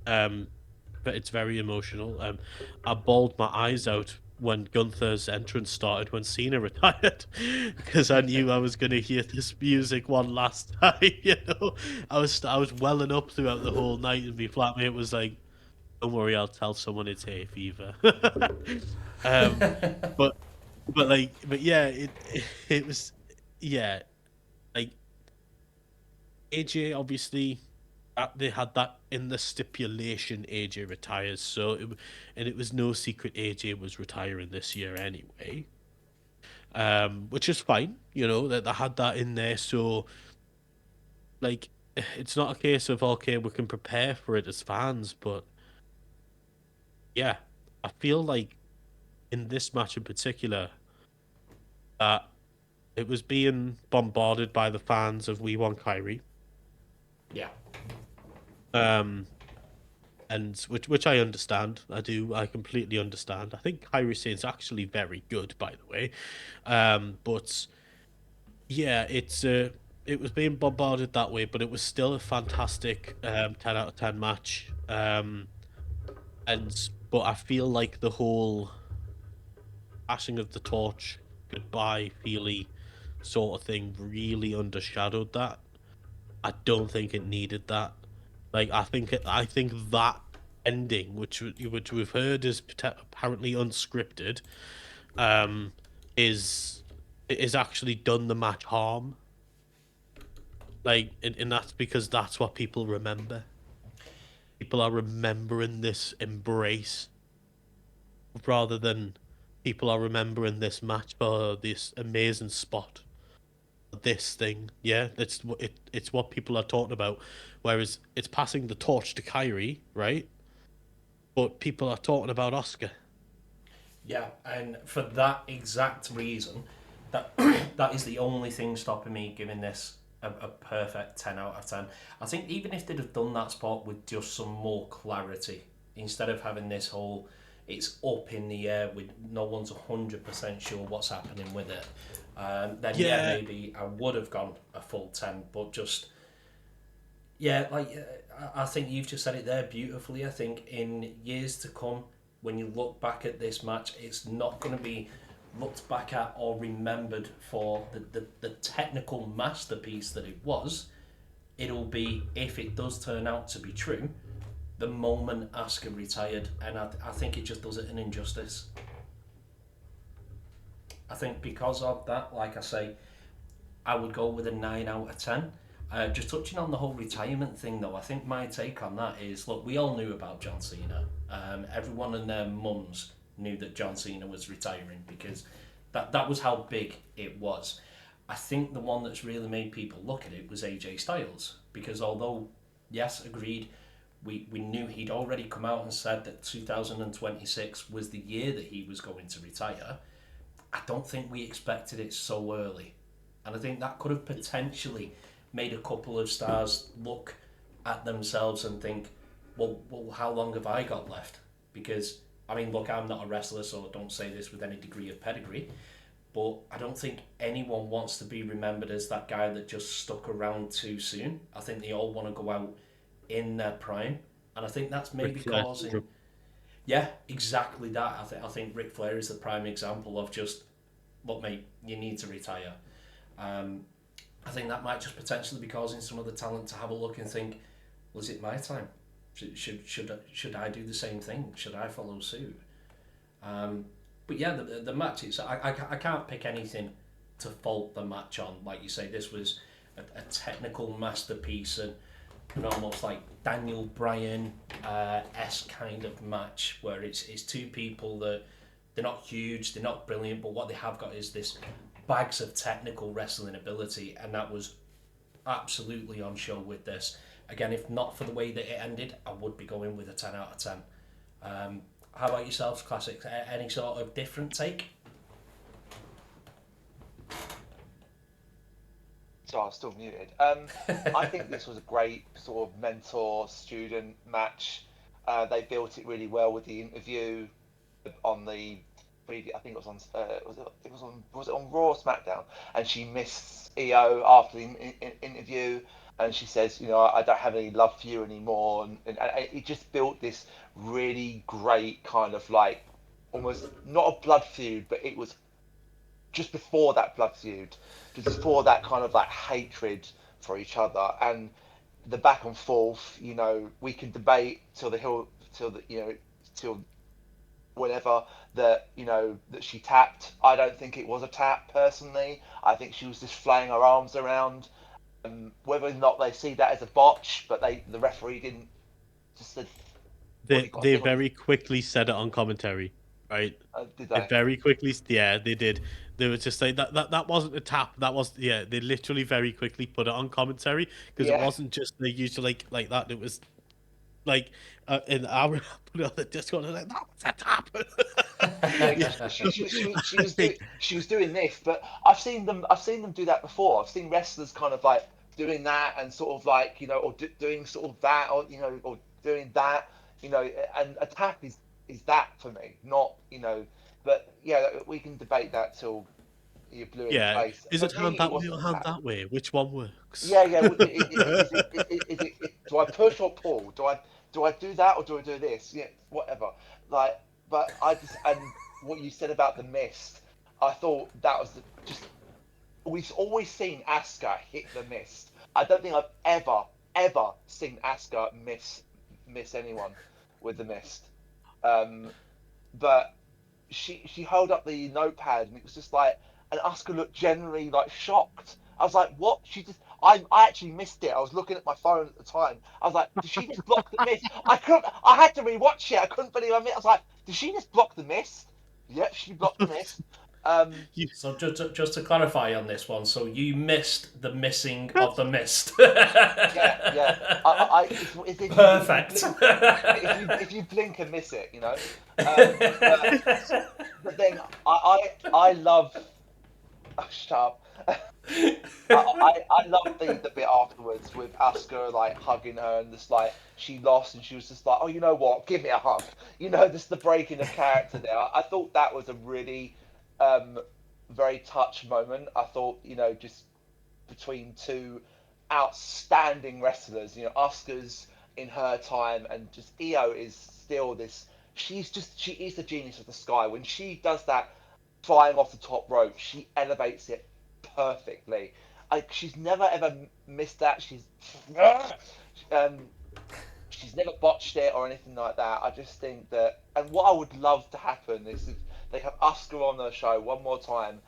But it's very emotional. I bawled my eyes out when Gunther's entrance started when Cena retired because I knew I was going to hear this music one last time. I was welling up throughout the whole night, and my flatmate was like, "Don't worry, I'll tell someone it's hay fever." um, but but yeah, it was, yeah, like AJ obviously. They had that in the stipulation AJ retires, and it was no secret AJ was retiring this year anyway, which is fine, that they had that in there, so like it's not a case of okay, we can prepare for it as fans, but yeah, I feel like in this match in particular that it was being bombarded by the fans of We Want Kyrie.
Yeah.
Um, and which I understand. I completely understand. I think Kairi Sane's actually very good, by the way. But yeah, it was being bombarded that way, but it was still a fantastic 10 out of 10 match. But I feel like the whole passing of the torch, goodbye, Feely sort of thing really undershadowed that. I don't think it needed that. Like I think that ending, which we've heard is apparently unscripted, um, is actually done the match harm. Like, and that's because that's what people remember. People are remembering this embrace rather than people are remembering this match for this amazing spot. This thing, yeah, it's what people are talking about. Whereas it's passing the torch to Kyrie, right? But people are talking about Oscar.
Yeah, and for that exact reason, that that is the only thing stopping me giving this a perfect 10 out of 10. I think even if they'd have done that spot with just some more clarity, instead of having this whole, it's up in the air with no one's 100% sure what's happening with it, then yeah,
Yeah,
maybe I would have gone a full 10, but just, yeah, like I think you've just said it there beautifully. I think in years to come, when you look back at this match, it's not going to be looked back at or remembered for the technical masterpiece that it was. It'll be, if it does turn out to be true, the moment Asuka retired, and I think it just does it an injustice. I think because of that, like I say, I would go with a 9 out of 10. Just touching on the whole retirement thing, though, I think my take on that is, look, we all knew about John Cena. Everyone and their mums knew that John Cena was retiring because that was how big it was. I think the one that's really made people look at it was AJ Styles because although, yes, agreed, we knew he'd already come out and said that 2026 was the year that he was going to retire. I don't think we expected it so early. And I think that could have potentially made a couple of stars look at themselves and think, well, how long have I got left? Because, I mean, look, I'm not a wrestler, so don't say this with any degree of pedigree, but I don't think anyone wants to be remembered as that guy that just stuck around too soon. I think they all want to go out in their prime. And I think that's
Ric
maybe
Flair
causing,
syndrome.
yeah, exactly that. I think Ric Flair is the prime example of just, look, mate, you need to retire. Um, I think that might just potentially be causing some of the talent to have a look and think, was it my time? Should I do the same thing? Should I follow suit? But yeah, the match, I can't pick anything to fault the match on. Like you say, this was a technical masterpiece and almost like Daniel Bryan esque kind of match where it's two people that they're not huge, they're not brilliant, but what they have got is this bags of technical wrestling ability, and that was absolutely on show with this. Again, if not for the way that it ended, I would be going with a 10 out of 10. How about yourselves, Classics? Any sort of different take?
So I was still muted. I think this was a great sort of mentor-student match. They built it really well with the interview on the previous. I think it was on. Was it on Raw or SmackDown? And she missed EO after the interview, and she says, I don't have any love for you anymore, and it just built this really great kind of like almost not a blood feud, but it was just before that blood feud, just before that kind of like hatred for each other, and the back and forth. We can debate till the hill, till the till whenever that she tapped. I don't think it was a tap personally. I think she was just flaying her arms around. Whether or not they see that as a botch, but the referee didn't just said, "What you got
They
to do?"
very quickly said it on commentary, right?
Did
They
they?
very quickly, yeah, they did. They were just saying that wasn't a tap. That was, yeah. They literally very quickly put it on commentary because it
Yeah.
wasn't just the usual like that. It was like, and I put it on the Discord and I was like, that was a tap.
Yeah,
Yeah,
because
like,
she was doing this, but I've seen them do that before. I've seen wrestlers kind of like doing that and sort of like or doing sort of that or or doing that. and attack is that for me, not But yeah, we can debate that till you're blue in the
Yeah,
face.
is
For
it hand
me, it
that way
wasn't
or hand
attack.
that way? Which one works?
Yeah, yeah. Do I push or pull? Do I do that or do I do this? Yeah, whatever. Like, but I just and what you said about the mist, I thought that was just we've always seen Asuka hit the mist. I don't think I've ever seen Asuka miss anyone with the mist. Um, but she held up the notepad and it was just like, and Asuka looked genuinely like shocked. I was like, what? I actually missed it. I was looking at my phone at the time. I was like, did she just block the mist? I had to rewatch it. I couldn't believe I missed. I was like, did she just block the mist? Yep, she blocked the mist.
You-
So just to clarify on this one, so you missed the missing of the mist.
Yeah, yeah. It's
Perfect.
if you blink and miss it, but then I love. Oh, shut up. I love the bit afterwards with Asuka like hugging her and just like she lost and she was just like, oh, you know what? Give me a hug. Just the breaking of character there. I thought that was a really um, very touch moment. I thought just between two outstanding wrestlers. Asuka's in her time, and just Io is still this. She is the genius of the sky. When she does that flying off the top rope, she elevates it perfectly. She's never ever missed that. Um, she's never botched it or anything like that. I just think that, and what I would love to happen is if they have Asuka on the show one more time,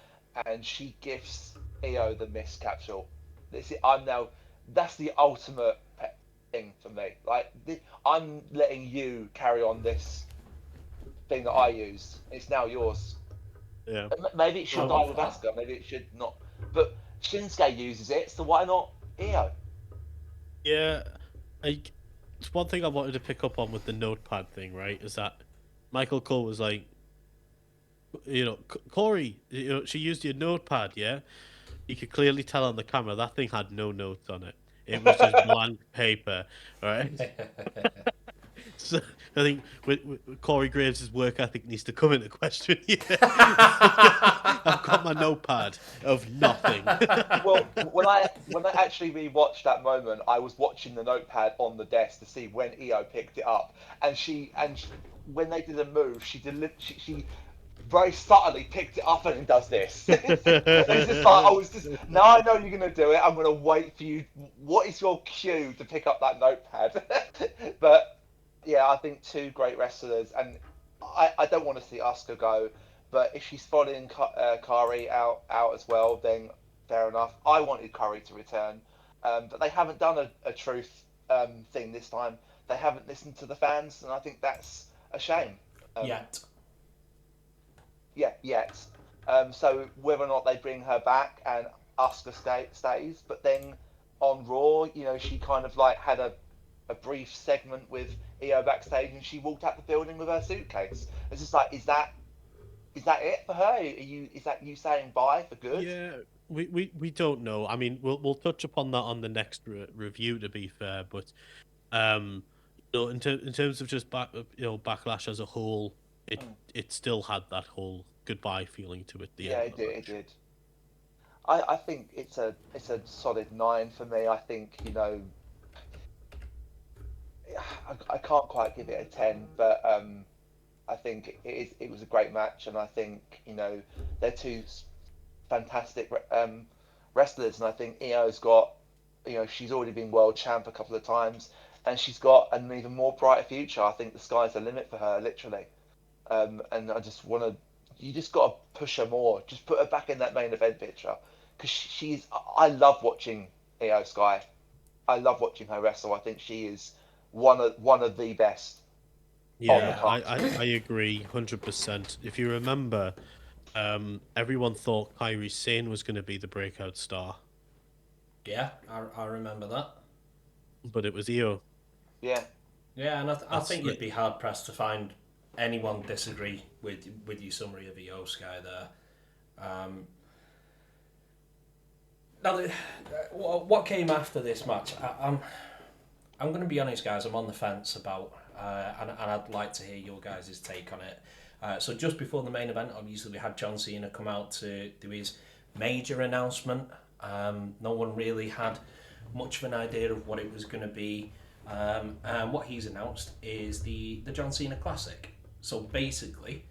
and she gifts Io the Mist capsule. I'm now. That's the ultimate thing for me. Like I'm letting you carry on this thing that I used. It's now yours.
yeah.
Maybe it should
I
die
love
with
that.
Asuka. Maybe it should not. But Shinsuke uses it, so why not Io?
Yeah, like it's one thing I wanted to pick up on with the notepad thing, right? Is that Michael Cole was like, Corey, she used your notepad, yeah. You could clearly tell on the camera that thing had no notes on it. It was just blank paper, right? So I think with Corey Graves' work ethic needs to come into question here. I've got my notepad of nothing.
Well, when I actually rewatched that moment, I was watching the notepad on the desk to see when Io picked it up, and when they did a move, she very subtly picked it up and it does this. It's just like I was just now I know you're gonna do it. I'm gonna wait for you. What is your cue to pick up that notepad? But yeah, I think two great wrestlers, and I don't want to see Asuka go, but if she's following Kari out as well, then fair enough. I wanted Curry to return, but they haven't done a truth thing this time. They haven't listened to the fans, and I think that's a shame.
Yet.
Yeah, yet. So whether or not they bring her back and Asuka stays, but then on Raw, she kind of like had a brief segment with Io backstage, and she walked out the building with her suitcase. It's just like, is that it for her? Is that you saying bye for good?
Yeah, we don't know. I mean, we'll touch upon that on the next review, to be fair. But in terms of just backlash as a whole, it still had that whole goodbye feeling to it at the
Yeah,
end of
it
the
did. It
match.
did. I think it's a solid 9 for me. I think I can't quite give it a 10, but I think it was a great match, and I think they're two fantastic wrestlers, and I think Io's got she's already been world champ a couple of times, and she's got an even more brighter future. I think the sky's the limit for her, literally. And I just want to, you just got to push her more. Just put her back in that main event picture, because she's. I love watching Io Sky. I love watching her wrestle. I think she is one of the best on the
Yeah,
Yeah.
card.
I agree 100%. If you remember, everyone thought Kairi Sane was going to be the breakout star,
Yeah, I remember that.
but it was Io.
Yeah,
Yeah, and I
That's
think you'd be hard pressed to find anyone disagree with your summary of Io Sky there. Um, now, what came after this match? I'm going to be honest, guys. I'm on the fence about and I'd like to hear your guys' take on it. So just before the main event, obviously we had John Cena come out to do his major announcement. No one really had much of an idea of what it was going to be. And what he's announced is the John Cena Classic. So basically,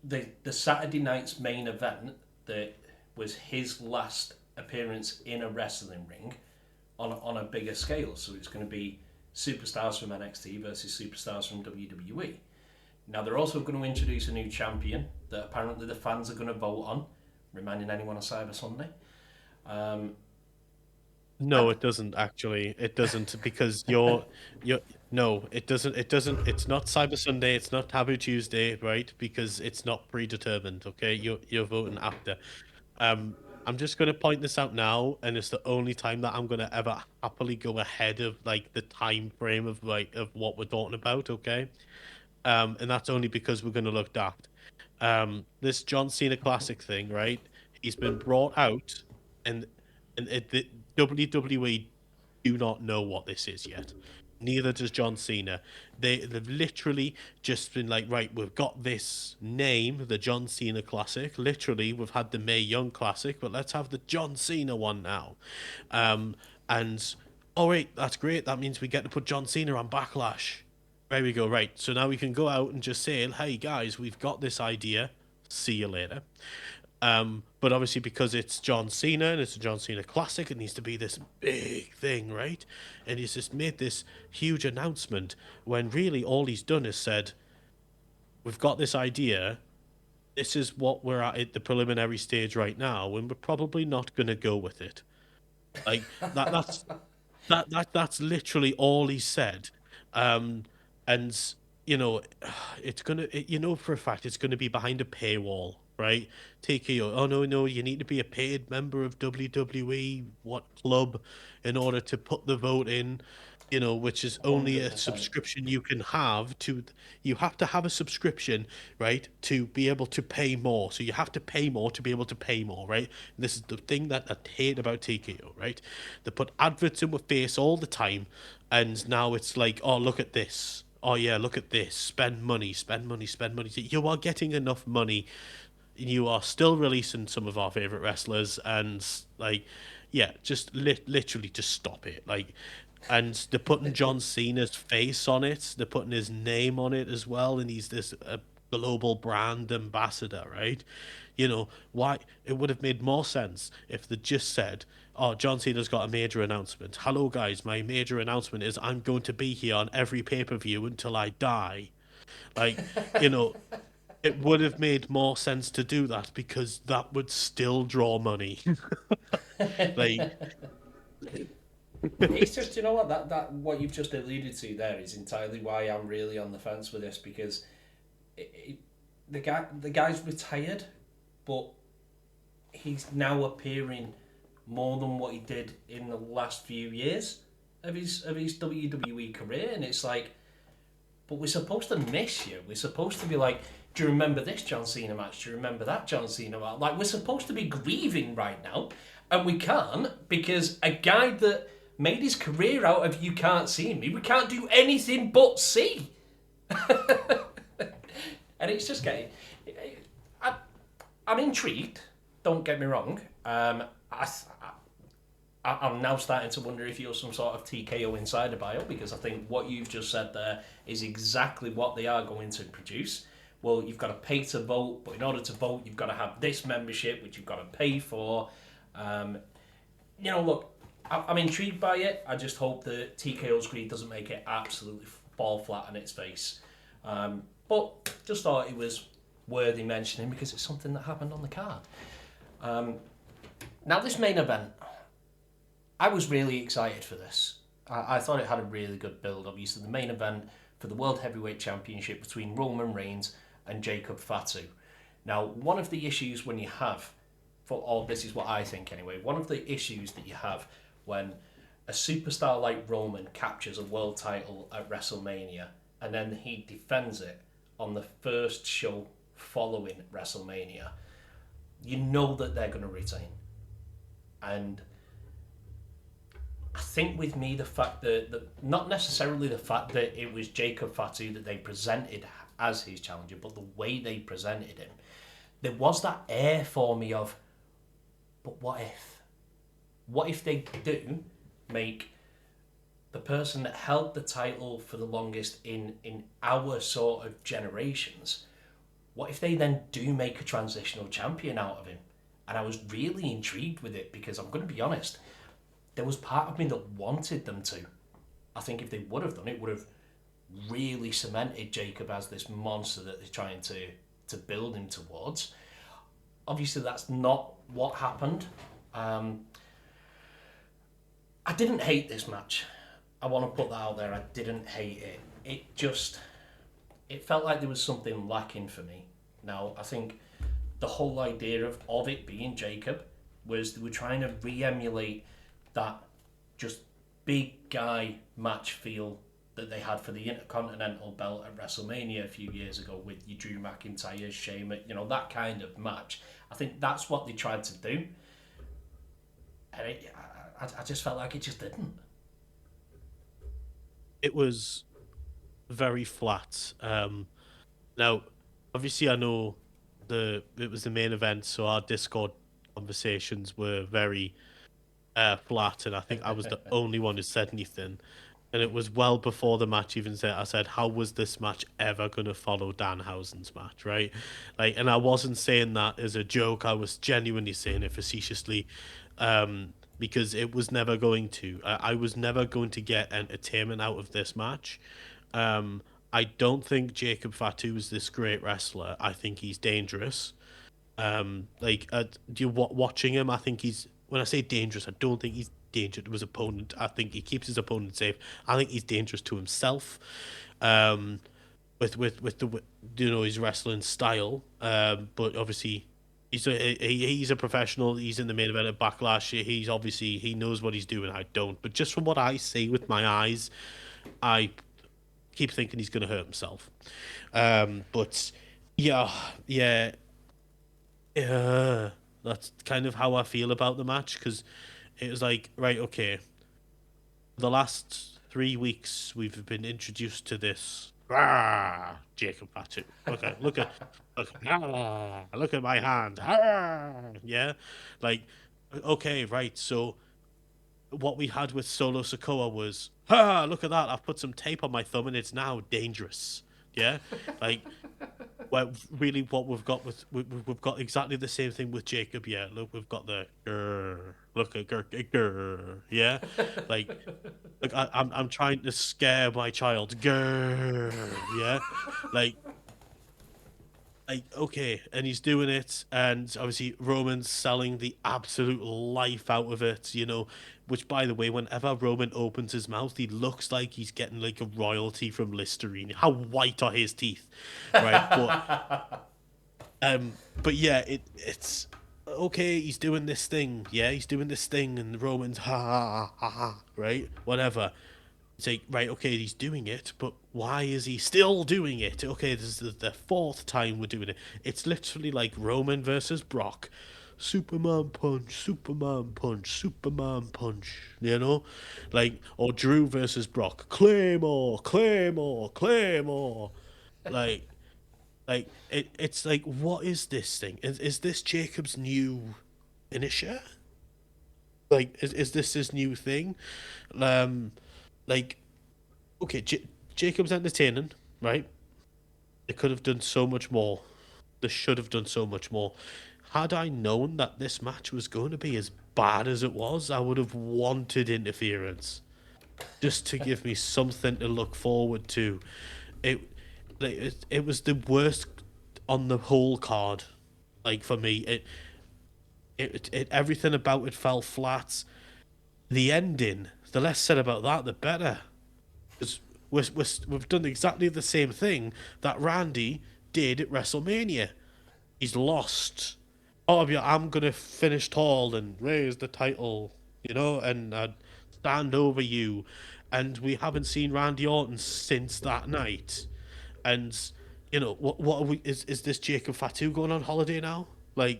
the Saturday night's main event that was his last appearance in a wrestling ring on a bigger scale. So it's going to be superstars from NXT versus superstars from WWE. Now they're also going to introduce a new champion that apparently the fans are going to vote on, reminding anyone of Cyber Sunday.
No, it doesn't actually. It doesn't because no, it doesn't. It doesn't. It's not Cyber Sunday. It's not Taboo Tuesday, right? Because it's not predetermined. Okay, you're voting after. I'm just gonna point this out now, and it's the only time that I'm gonna ever happily go ahead of like the time frame of of what we're talking about. Okay, and that's only because we're gonna look daft. This John Cena Classic thing, right? He's been brought out, and the WWE do not know what this is yet. Neither does John Cena. They've literally just been like, right, we've got this name, the John Cena Classic. Literally, we've had the Mae Young Classic, but let's have the John Cena one now. And oh wait, that's great. That means we get to put John Cena on Backlash. There we go. Right. So now we can go out and just say, hey guys, we've got this idea. See you later. But obviously because it's John Cena and it's a John Cena Classic, it needs to be this big thing, right? And he's just made this huge announcement when really all he's done is said, we've got this idea. This is what we're at the preliminary stage right now, and we're probably not going to go with it. Like that's literally all he said. And you know, it's you know for a fact it's gonna be behind a paywall, right? TKO. Oh no, you need to be a paid member of WWE what club in order to put the vote in. You know, which is only a
100%.
subscription you can have to. You have to have a subscription, right, to be able to pay more. So you have to pay more to be able to pay more, right? And this is the thing that I hate about TKO, right? They put adverts in my face all the time, and now it's like, oh, look at this. Oh yeah, look at this. Spend money, spend money, spend money. You are getting enough money. You are still releasing some of our favorite wrestlers, and like, yeah, just literally just stop it. Like, and they're putting John Cena's face on it. They're putting his name on it as well, and he's this global brand ambassador, right? You know, why it would have made more sense if they just said, "Oh, John Cena's got a major announcement. Hello, guys. My major announcement is I'm going to be here on every pay-per-view until I die." Like, you know, it would have made more sense to do that because that would still draw money. Like,
It's just, you know what, that what you've just alluded to there is entirely why I'm really on the fence with this, because the guy's retired, but he's now appearing more than what he did in the last few years of his WWE career, and it's like, but we're supposed to miss you. We're supposed to be like, do you remember this John Cena match? Do you remember that John Cena match? Like, we're supposed to be grieving right now, and we can't, because a guy that made his career out of You Can't See Me, we can't do anything but see. And it's just I'm intrigued, don't get me wrong. I'm now starting to wonder if you're some sort of TKO insider bio, because I think what you've just said there is exactly what they are going to produce. Well, you've got to pay to vote, but in order to vote, you've got to have this membership, which you've got to pay for. Look, I'm intrigued by it. I just hope that TKO's greed doesn't make it absolutely fall flat on its face. But just thought it was worthy mentioning because it's something that happened on the card. Now, this main event, I was really excited for this. I thought it had a really good build. Obviously, the main event for the World Heavyweight Championship between Roman Reigns and Jacob Fatu. Now, one of the issues when you have, this is what I think anyway, one of the issues that you have when a superstar like Roman captures a world title at WrestleMania and then he defends it on the first show following WrestleMania, you know that they're going to retain. And I think with me, the fact that not necessarily the fact that it was Jacob Fatu that they presented as his challenger, but the way they presented him, there was that air for me of, but what if? What if they do make the person that held the title for the longest in our sort of generations, what if they then do make a transitional champion out of him? And I was really intrigued with it because I'm going to be honest, there was part of me that wanted them to. I think if they would have done it, would have really cemented Jacob as this monster that they're trying to build him towards. Obviously, that's not what happened. I didn't hate this match. I want to put that out there. I didn't hate it. It felt like there was something lacking for me. Now, I think the whole idea of it being Jacob was they were trying to re-emulate that just big guy match feel that they had for the Intercontinental belt at WrestleMania a few years ago with your Drew McIntyre, Sheamus, that kind of match. I think that's what they tried to do. And I just felt like it just didn't.
It was very flat. Now, obviously, I know it was the main event, so our Discord conversations were very flat, and I think I was the only one who said anything. And it was well before the match even said, I said, how was this match ever going to follow Danhausen's match, right? And I wasn't saying that as a joke. I was genuinely saying it facetiously, because it was never going to. I was never going to get entertainment out of this match. I don't think Jacob Fatu is this great wrestler. I think he's dangerous. Watching him, I think when I say dangerous, I don't think he's dangerous to his opponent. I think he keeps his opponent safe. I think he's dangerous to himself, with the his wrestling style. But obviously, he's a professional. He's in the main event of Backlash. He knows what he's doing. I don't. But just from what I see with my eyes, I keep thinking he's going to hurt himself. But yeah. That's kind of how I feel about the match, because it was like, right, okay, the last 3 weeks we've been introduced to this Jacob Fatu. Okay, look at my hand. Yeah, like, okay, right. So what we had with Solo Sikoa was, look at that. I've put some tape on my thumb and it's now dangerous. Yeah, like. Well, really, what we've got we've got exactly the same thing with Jacob. Yeah, look, we've got the look at yeah, like I'm trying to scare my child. Yeah, like okay, and he's doing it, and obviously Roman's selling the absolute life out of it, which, by the way, whenever Roman opens his mouth, he looks like he's getting like a royalty from Listerine. How white are his teeth, right? But yeah, it's okay, he's doing this thing, and Roman's ha, right, whatever. It's like, right, okay, he's doing it, but why is he still doing it? Okay, this is the fourth time we're doing it. It's literally like Roman versus Brock. Superman punch, Superman punch, Superman punch, or Drew versus Brock. Claymore, Claymore, Claymore. It's like, what is this thing? Is this Jacob's new finisher? Is this his new thing? Okay, Jacob's entertaining, right? They could have done so much more. They should have done so much more. Had I known that this match was going to be as bad as it was, I would have wanted interference, just to give me something to look forward to. It was the worst on the whole card. Like, for me, it everything about it fell flat. The ending, the less said about that, the better. Because we've done exactly the same thing that Randy did at WrestleMania. He's lost. Oh, yeah, I'm going to finish tall and raise the title, and stand over you. And we haven't seen Randy Orton since that night. And, what are we... Is this Jacob Fatu going on holiday now? I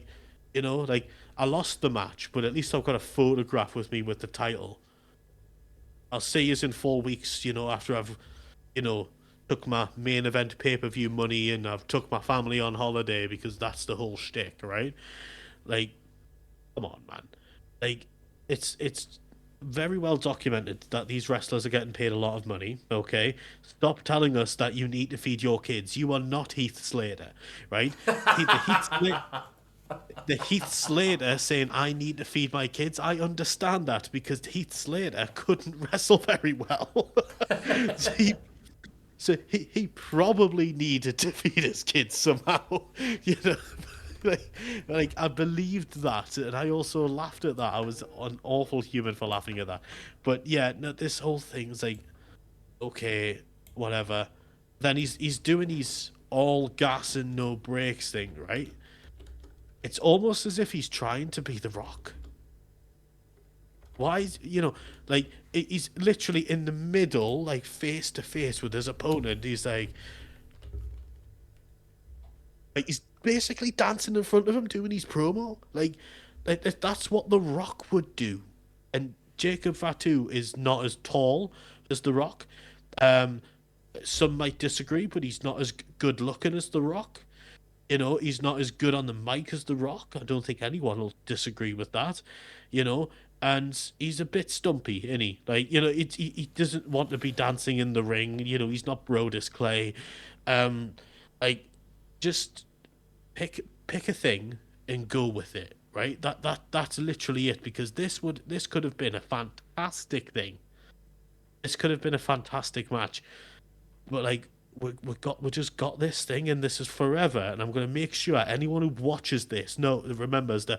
lost the match, but at least I've got a photograph with me with the title. I'll see you in 4 weeks, after I've, took my main event pay-per-view money and I've took my family on holiday because that's the whole shtick, right? Like, come on, man. Like, it's very well documented that these wrestlers are getting paid a lot of money. Okay, stop telling us that you need to feed your kids. You are not Heath Slater, right? The Heath Slater saying I need to feed my kids. I understand that because Heath Slater couldn't wrestle very well. so he, he probably needed to feed his kids somehow, you know. like I believed that, and I also laughed at that. I was an awful human for laughing at that. But yeah, no, this whole thing's like, okay, whatever. Then he's doing his all gas and no brakes thing, right? It's almost as if he's trying to be The Rock. Why is, like, he's literally in the middle, like face to face with his opponent. He's like he's basically dancing in front of him doing his promo. Like that's what The Rock would do. And Jacob Fatu is not as tall as The Rock. Um, some might disagree, but he's not as good looking as The Rock. He's not as good on the mic as The Rock. I don't think anyone will disagree with that. You know, and he's a bit stumpy, isn't he? Like, he doesn't want to be dancing in the ring. He's not Brodus Clay. Um, like, just pick a thing and go with it, right? That's literally it, because this could have been a fantastic thing. This could have been a fantastic match, but like we just got this thing, and this is forever. And I'm going to make sure anyone who watches this remembers the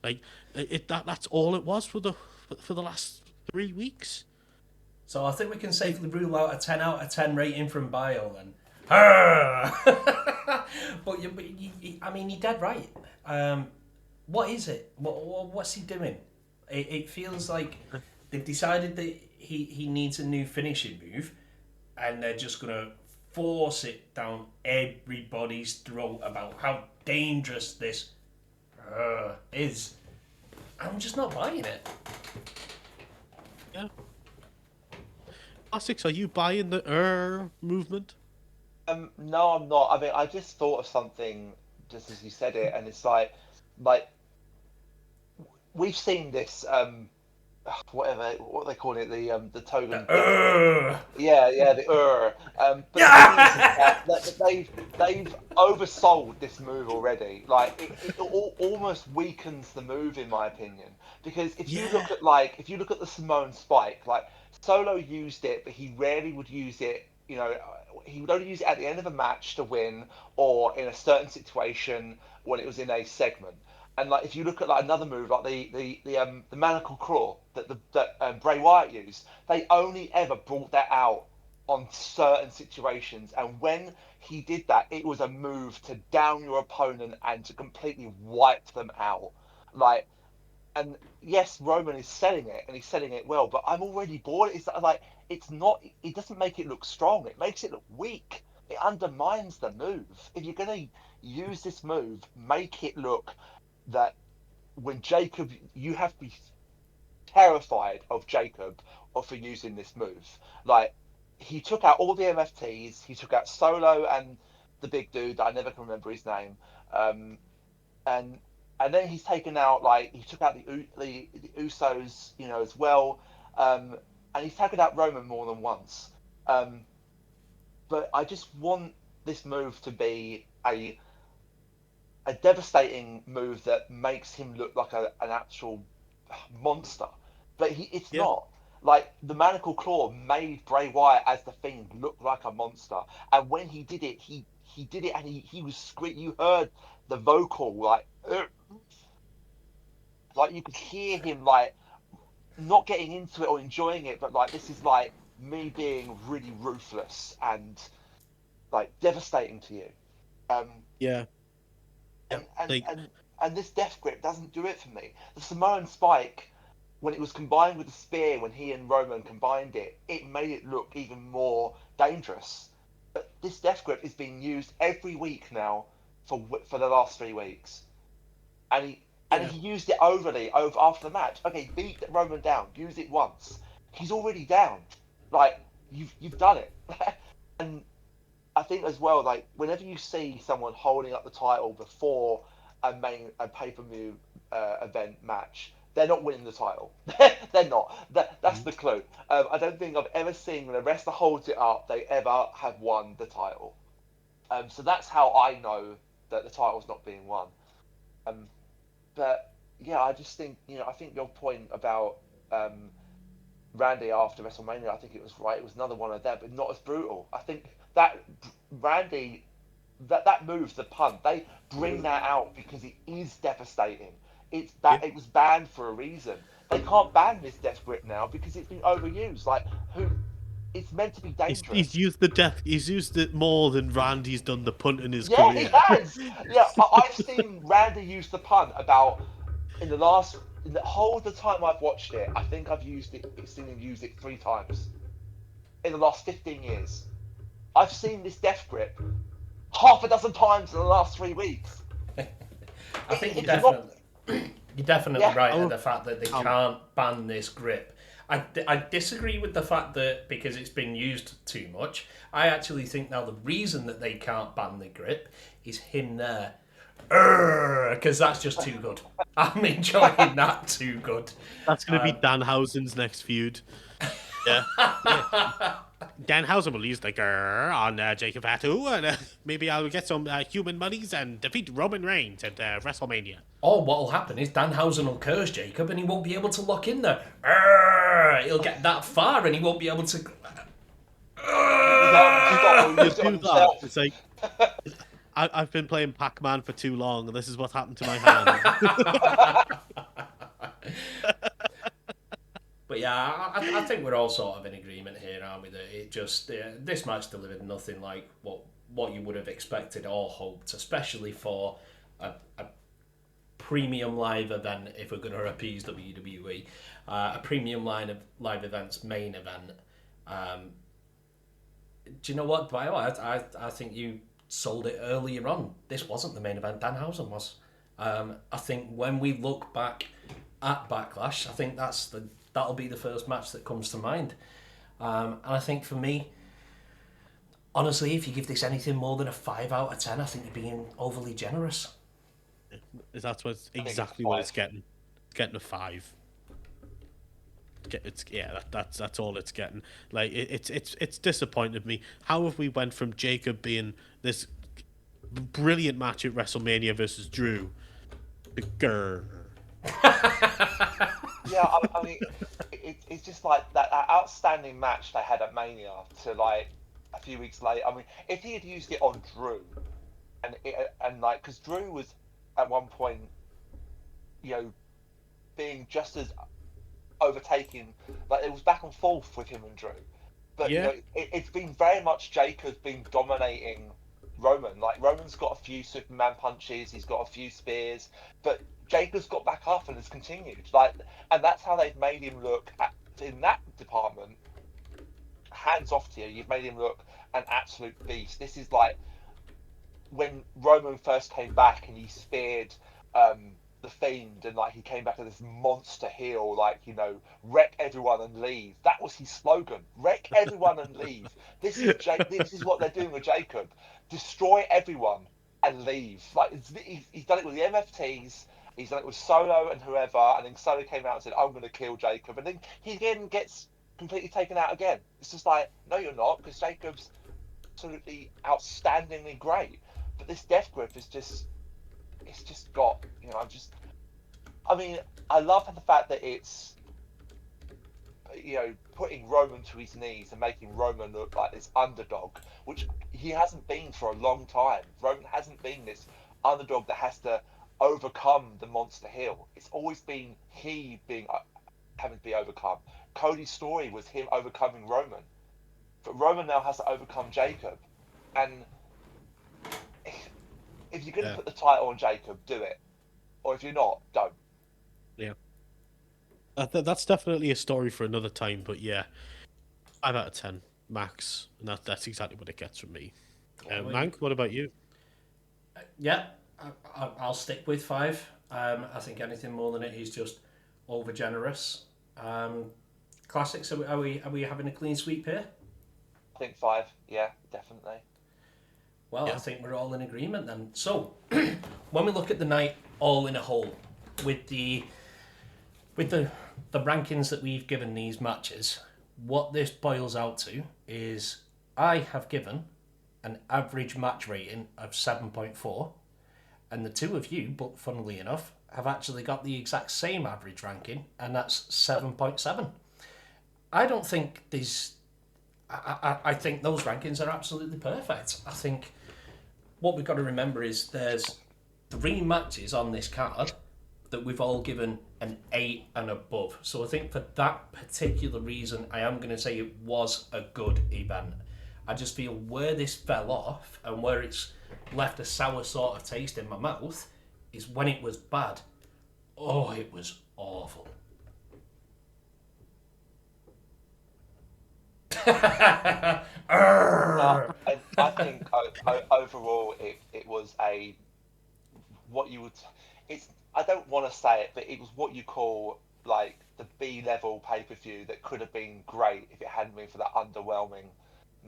like that's all it was for the last 3 weeks.
So I think we can safely rule out a 10 out of 10 rating from Bio then. But I mean, you're dead right. What is it? What's he doing? It feels like they've decided that he needs a new finishing move, and they're just gonna force it down everybody's throat about how dangerous this is. I'm just not buying it.
Yeah. Classics, are you buying the movement?
No, I'm not. I mean, I just thought of something just as you said it, and it's like we've seen this, what they call it, the Togan death. Yeah, the but the thing is that they've oversold this move already. Like it almost weakens the move, in my opinion, because if you look at the Simone Spike, like Solo used it, but he rarely would use it. He would only use it at the end of a match to win, or in a certain situation when it was in a segment. And like if you look at like another move like the Manacle Claw that Bray Wyatt used, they only ever brought that out on certain situations. And when he did that, it was a move to down your opponent and to completely wipe them out. Like, and yes, Roman is selling it, and he's selling it well, but I'm already bored. It's like it's not. It doesn't make it look strong. It makes it look weak. It undermines the move. If you're gonna use this move, make it look that when Jacob, you have to be terrified of Jacob for using this move. Like, he took out all the MFTs. He took out Solo and the big dude that I never can remember his name. And and then he's taken out, like, he took out the Usos, as well. And he's taken out Roman more than once. But I just want this move to be a devastating move that makes him look like an actual monster. But it's not. Like, the Manacle Claw made Bray Wyatt as the Fiend look like a monster. And when he did it, he did it, and he was screaming. You heard the vocal, like you could hear him, like, not getting into it or enjoying it, but like, this is like me being really ruthless and like devastating to you.
Yeah.
And, and,
Like,
and, and this death grip doesn't do it for me. The Samoan Spike, when it was combined with the spear, when he and Roman combined it, it made it look even more dangerous. But this death grip is being used every week now for the last 3 weeks, and And he used it overly over after the match. Okay, beat Roman down. Use it once. He's already down. Like you've done it. And I think as well, like whenever you see someone holding up the title before a pay-per-view event match, they're not winning the title. They're not. That's the clue. I don't think I've ever seen when a wrestler holds it up, they ever have won the title. So that's how I know that the title's not being won. But yeah, I just think I think your point about Randy after WrestleMania, I think it was right. It was another one of them, but not as brutal. I think that Randy, that move, the punt, they bring that out because it is devastating. It was banned for a reason. They can't ban this death grip now because it's been overused. Like who? It's meant to be dangerous.
He's used the death. He's used it more than Randy's done the punt in his
Yeah,
career.
he has. Yeah, I've seen Randy use the punt about in the whole of the time I've watched it. I think I've seen him use it 3 times in the last 15 years. I've seen this death grip half a dozen times in the last 3 weeks.
I think you're definitely right in the fact that they can't ban this grip. I disagree with the fact that because it's been used too much. I actually think now the reason that they can't ban the grip is him there. Because that's just too good. I'm enjoying that too good.
That's going to be Danhausen's next feud. Yeah. Danhausen will use the grr on Jacob Fatu, and maybe I'll get some human monies and defeat Roman Reigns at WrestleMania.
Or what'll happen is Danhausen will curse Jacob and he won't be able to lock in there. He'll get that far and he won't be able to.
It's like I've been playing Pac-Man for too long, and this is what's happened to my hand.
But yeah, I think we're all sort of in agreement here, aren't we? That it just this match delivered nothing like what you would have expected or hoped, especially for a premium live event. If we're going to appease WWE, a premium live event's main event. Do you know what, Bio? I think you sold it earlier on. This wasn't the main event. Danhausen was. I think when we look back at Backlash, I think that'll be the first match that comes to mind. And I think for me, honestly, if you give this anything more than a 5 out of 10, I think you're being overly generous.
That's exactly what it's getting. It's getting a 5. That's all it's getting. Like it's disappointed me. How have we went from Jacob being this brilliant match at WrestleMania versus Drew to grr?
Yeah, I mean, it's just like that outstanding match they had at Mania to like a few weeks later. I mean, if he had used it on Drew, and like, because Drew was at one point, being just as overtaking, like it was back and forth with him and Drew. But it's been very much Jacob been dominating Roman. Like Roman's got a few Superman punches, he's got a few spears, but Jacob's got back up and has continued. And that's how they've made him look in that department. Hands off to you, you've made him look an absolute beast. This is like when Roman first came back and he speared the Fiend, and like he came back as this monster heel, wreck everyone and leave. That was his slogan: wreck everyone and leave. This is what they're doing with Jacob: destroy everyone and leave. Like he's done it with the MFTs. He's done it with Solo and whoever, and then Solo came out and said, "I'm going to kill Jacob," and then he again gets completely taken out again. It's just like, no, you're not, because Jacob's absolutely outstandingly great. But this death grip is just got, I love the fact that it's, putting Roman to his knees and making Roman look like this underdog, which he hasn't been for a long time. Roman hasn't been this underdog that has to overcome the monster heel. It's always been he having to be overcome. Cody's story was him overcoming Roman, but Roman now has to overcome Jacob. And if you're going to put the title on Jacob, do it, or if you're not, don't.
Yeah, that's definitely a story for another time. But yeah, 5 out of 10 max, and that's exactly what it gets from me. Mank, what about you?
Yeah, I'll stick with 5. I think anything more than it is just over generous. Classics. Are we having a clean sweep here?
I think 5. Yeah, definitely.
Well, I
Yeah.
think we're all in agreement then. So, when we look at the night all in a whole, with the rankings that we've given these matches, what this boils out to is I have given an average match rating of 7.4, and the two of you, but funnily enough, have actually got the exact same average ranking, and that's 7.7. I don't think these. I think those rankings are absolutely perfect. I think what we've got to remember is there's 3 matches on this card that we've all given an 8 and above. So I think for that particular reason, I am going to say it was a good event. I just feel where this fell off and where it's left a sour sort of taste in my mouth is when it was bad. Oh, it was awful.
I think overall it was what you would it's I don't want to say it, but it was what you call like the B level pay per view that could have been great if it hadn't been for that underwhelming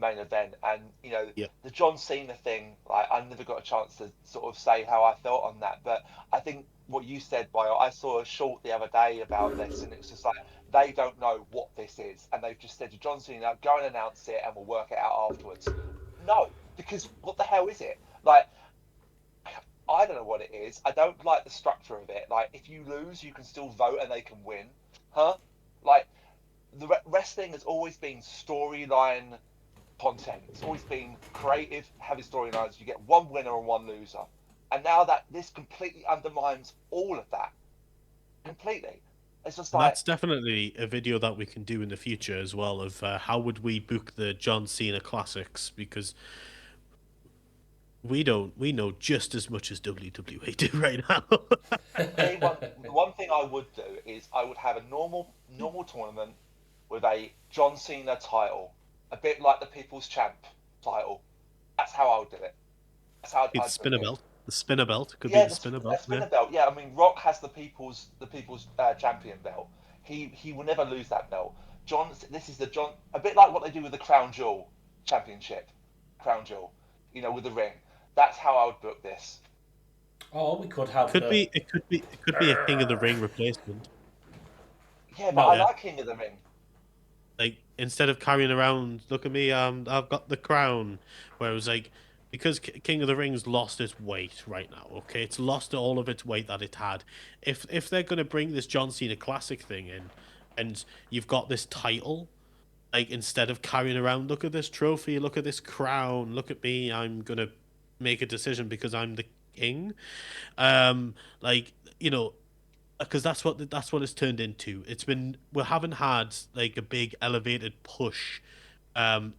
main event. And
Yeah.
the John Cena thing, like I never got a chance to sort of say how I felt on that, but I think what you said, Bio, I saw a short the other day about this, and it's just like they don't know what this is, and they've just said to John Cena, "Go and announce it, and we'll work it out afterwards." No, because what the hell is it? Like, I don't know what it is. I don't like the structure of it. Like, if you lose, you can still vote and they can win, huh? Like, the wrestling has always been storyline content. It's always been creative, heavy storylines. You get one winner and one loser, and now that this completely undermines all of that completely. It's just
And
like,
that's definitely a video that we can do in the future as well of how would we book the John Cena classics, because we know just as much as WWE do right now.
the one thing I would do is I would have a normal tournament with a John Cena title, a bit like the People's Champ title. That's how I would do it. That's how
It's
I'd book
spinner
it.
belt. The spinner belt could be
Yeah,
the spinner
a
belt. Yeah.
spinner belt. Yeah, I mean, Rock has the people's champion belt. He will never lose that belt. John, this is the John, a bit like what they do with the Crown Jewel Championship, Crown Jewel. With the ring. That's how I would book this.
Or we could have
Could
the.
be. It could be a King of the Ring replacement.
Yeah, but I
No,
Yeah.
like King of the Ring.
Like instead of carrying around, look at me, I've got the crown. Where it was like, because King of the Rings lost its weight right now. Okay, it's lost all of its weight that it had. If they're gonna bring this John Cena Classic thing in, and you've got this title, like instead of carrying around, look at this trophy, look at this crown, look at me, I'm gonna make a decision because I'm the king. Um, like because that's what it's turned into. We haven't had like a big elevated push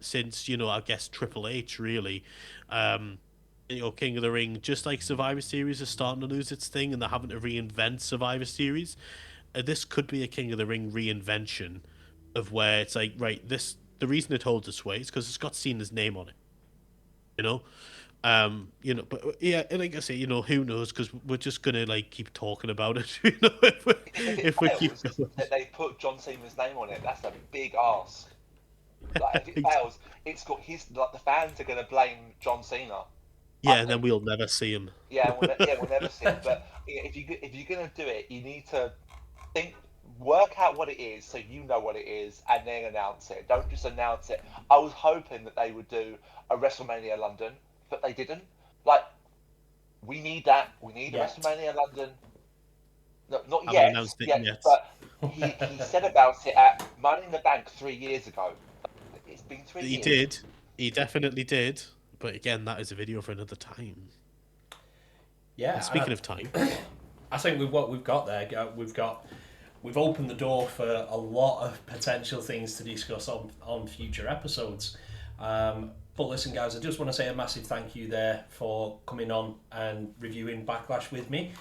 since I guess Triple H really. Um, King of the Ring, just like Survivor Series is starting to lose its thing and they're having to reinvent Survivor Series. This could be a King of the Ring reinvention of where it's like, right, this the reason it holds its weight is because it's got Cena's name on it. You know, but yeah, like I say, who knows? Because we're just gonna like keep talking about it. If we
Because if it
if we keep
fails,
going.
that they put John Cena's name on it, that's a big ask. Like if it
Ex-
fails, it's got his like the fans are going to blame John Cena. I
yeah, and then
think.
we'll never see him.
Yeah, we'll never see him. But if you're going to do it, you need to think, work out what it is, so you know what it is, and then announce it. Don't just announce it. I was hoping that they would do a WrestleMania London, but they didn't. Like, we need that. We need a
yet.
WrestleMania London. No, not
Haven't
yet,
announced it
yet.
yet.
But he said about it at Money in the Bank 3 years ago. It's been three
He
years.
did. He definitely did. But again, that is a video for another time. And
Yeah,
speaking of time,
I think with what we've got there, we've opened the door for a lot of potential things to discuss on future episodes. But listen, guys, I just want to say a massive thank you there for coming on and reviewing Backlash with me.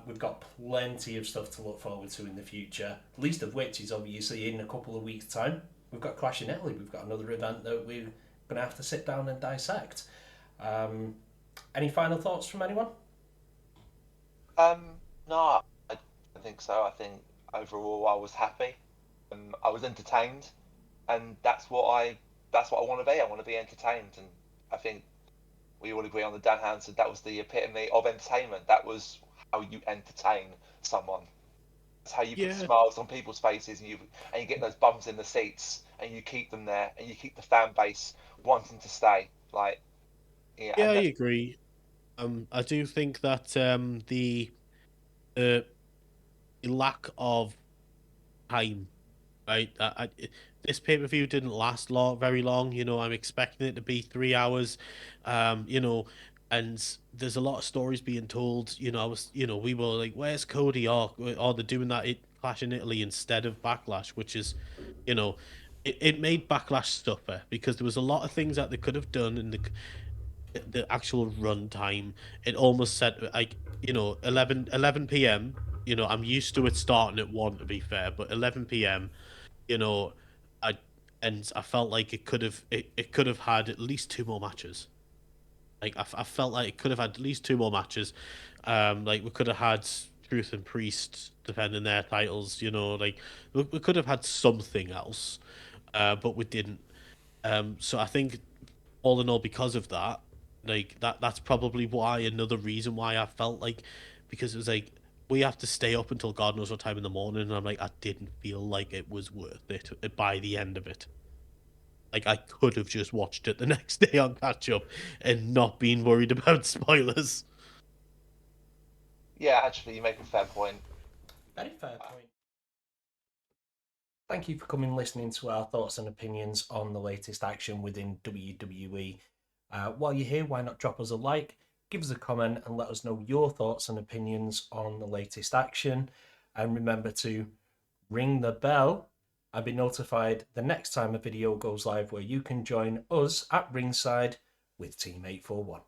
We've got plenty of stuff to look forward to in the future, least of which is obviously in a couple of weeks' time. We've got Clash in Italy. We've got another event that we're going to have to sit down and dissect. Any final thoughts from anyone?
Um, No, I don't think so. I think overall I was happy. I was entertained, and that's what I want to be. I want to be entertained, and I think we all agree on the Dan Hansen. That was the epitome of entertainment. That was how you entertain someone. That's how you put
Yeah,
smiles on people's faces, and you get those bums in the seats, and you keep them there, and you keep the fan base wanting to stay. Like, yeah,
yeah,
and
I
that's
agree. I do think that the lack of time, right? This pay per view didn't last very long. You know, I'm expecting it to be 3 hours. You know, and there's a lot of stories being told. You know, we were like, "Where's Cody?" Or they're doing that Clash in Italy instead of Backlash, which is, you know, it made Backlash suffer because there was a lot of things that they could have done in the actual run time. It almost said like, 11 p.m. You know, I'm used to it starting at 1, to be fair, but 11 p.m. You know, I I felt like it could have had at least two more matches. Like I felt like it could have had at least two more matches. Like we could have had Truth and Priest defending their titles. You know, like we could have had something else, but we didn't. So I think all in all, because of that, like that's probably why another reason why I felt like, because it was like we have to stay up until God knows what time in the morning, and I'm like, I didn't feel like it was worth it by the end of it. Like I could have just watched it the next day on catch up and not been worried about spoilers.
yeah. Actually, you make a fair point.
Very fair point. Thank you for coming and listening to our thoughts and opinions on the latest action within WWE. While you're here, why not drop us a like, give us a comment, and let us know your thoughts and opinions on the latest action. And remember to ring the bell and be notified the next time a video goes live, where you can join us at ringside with Team 841.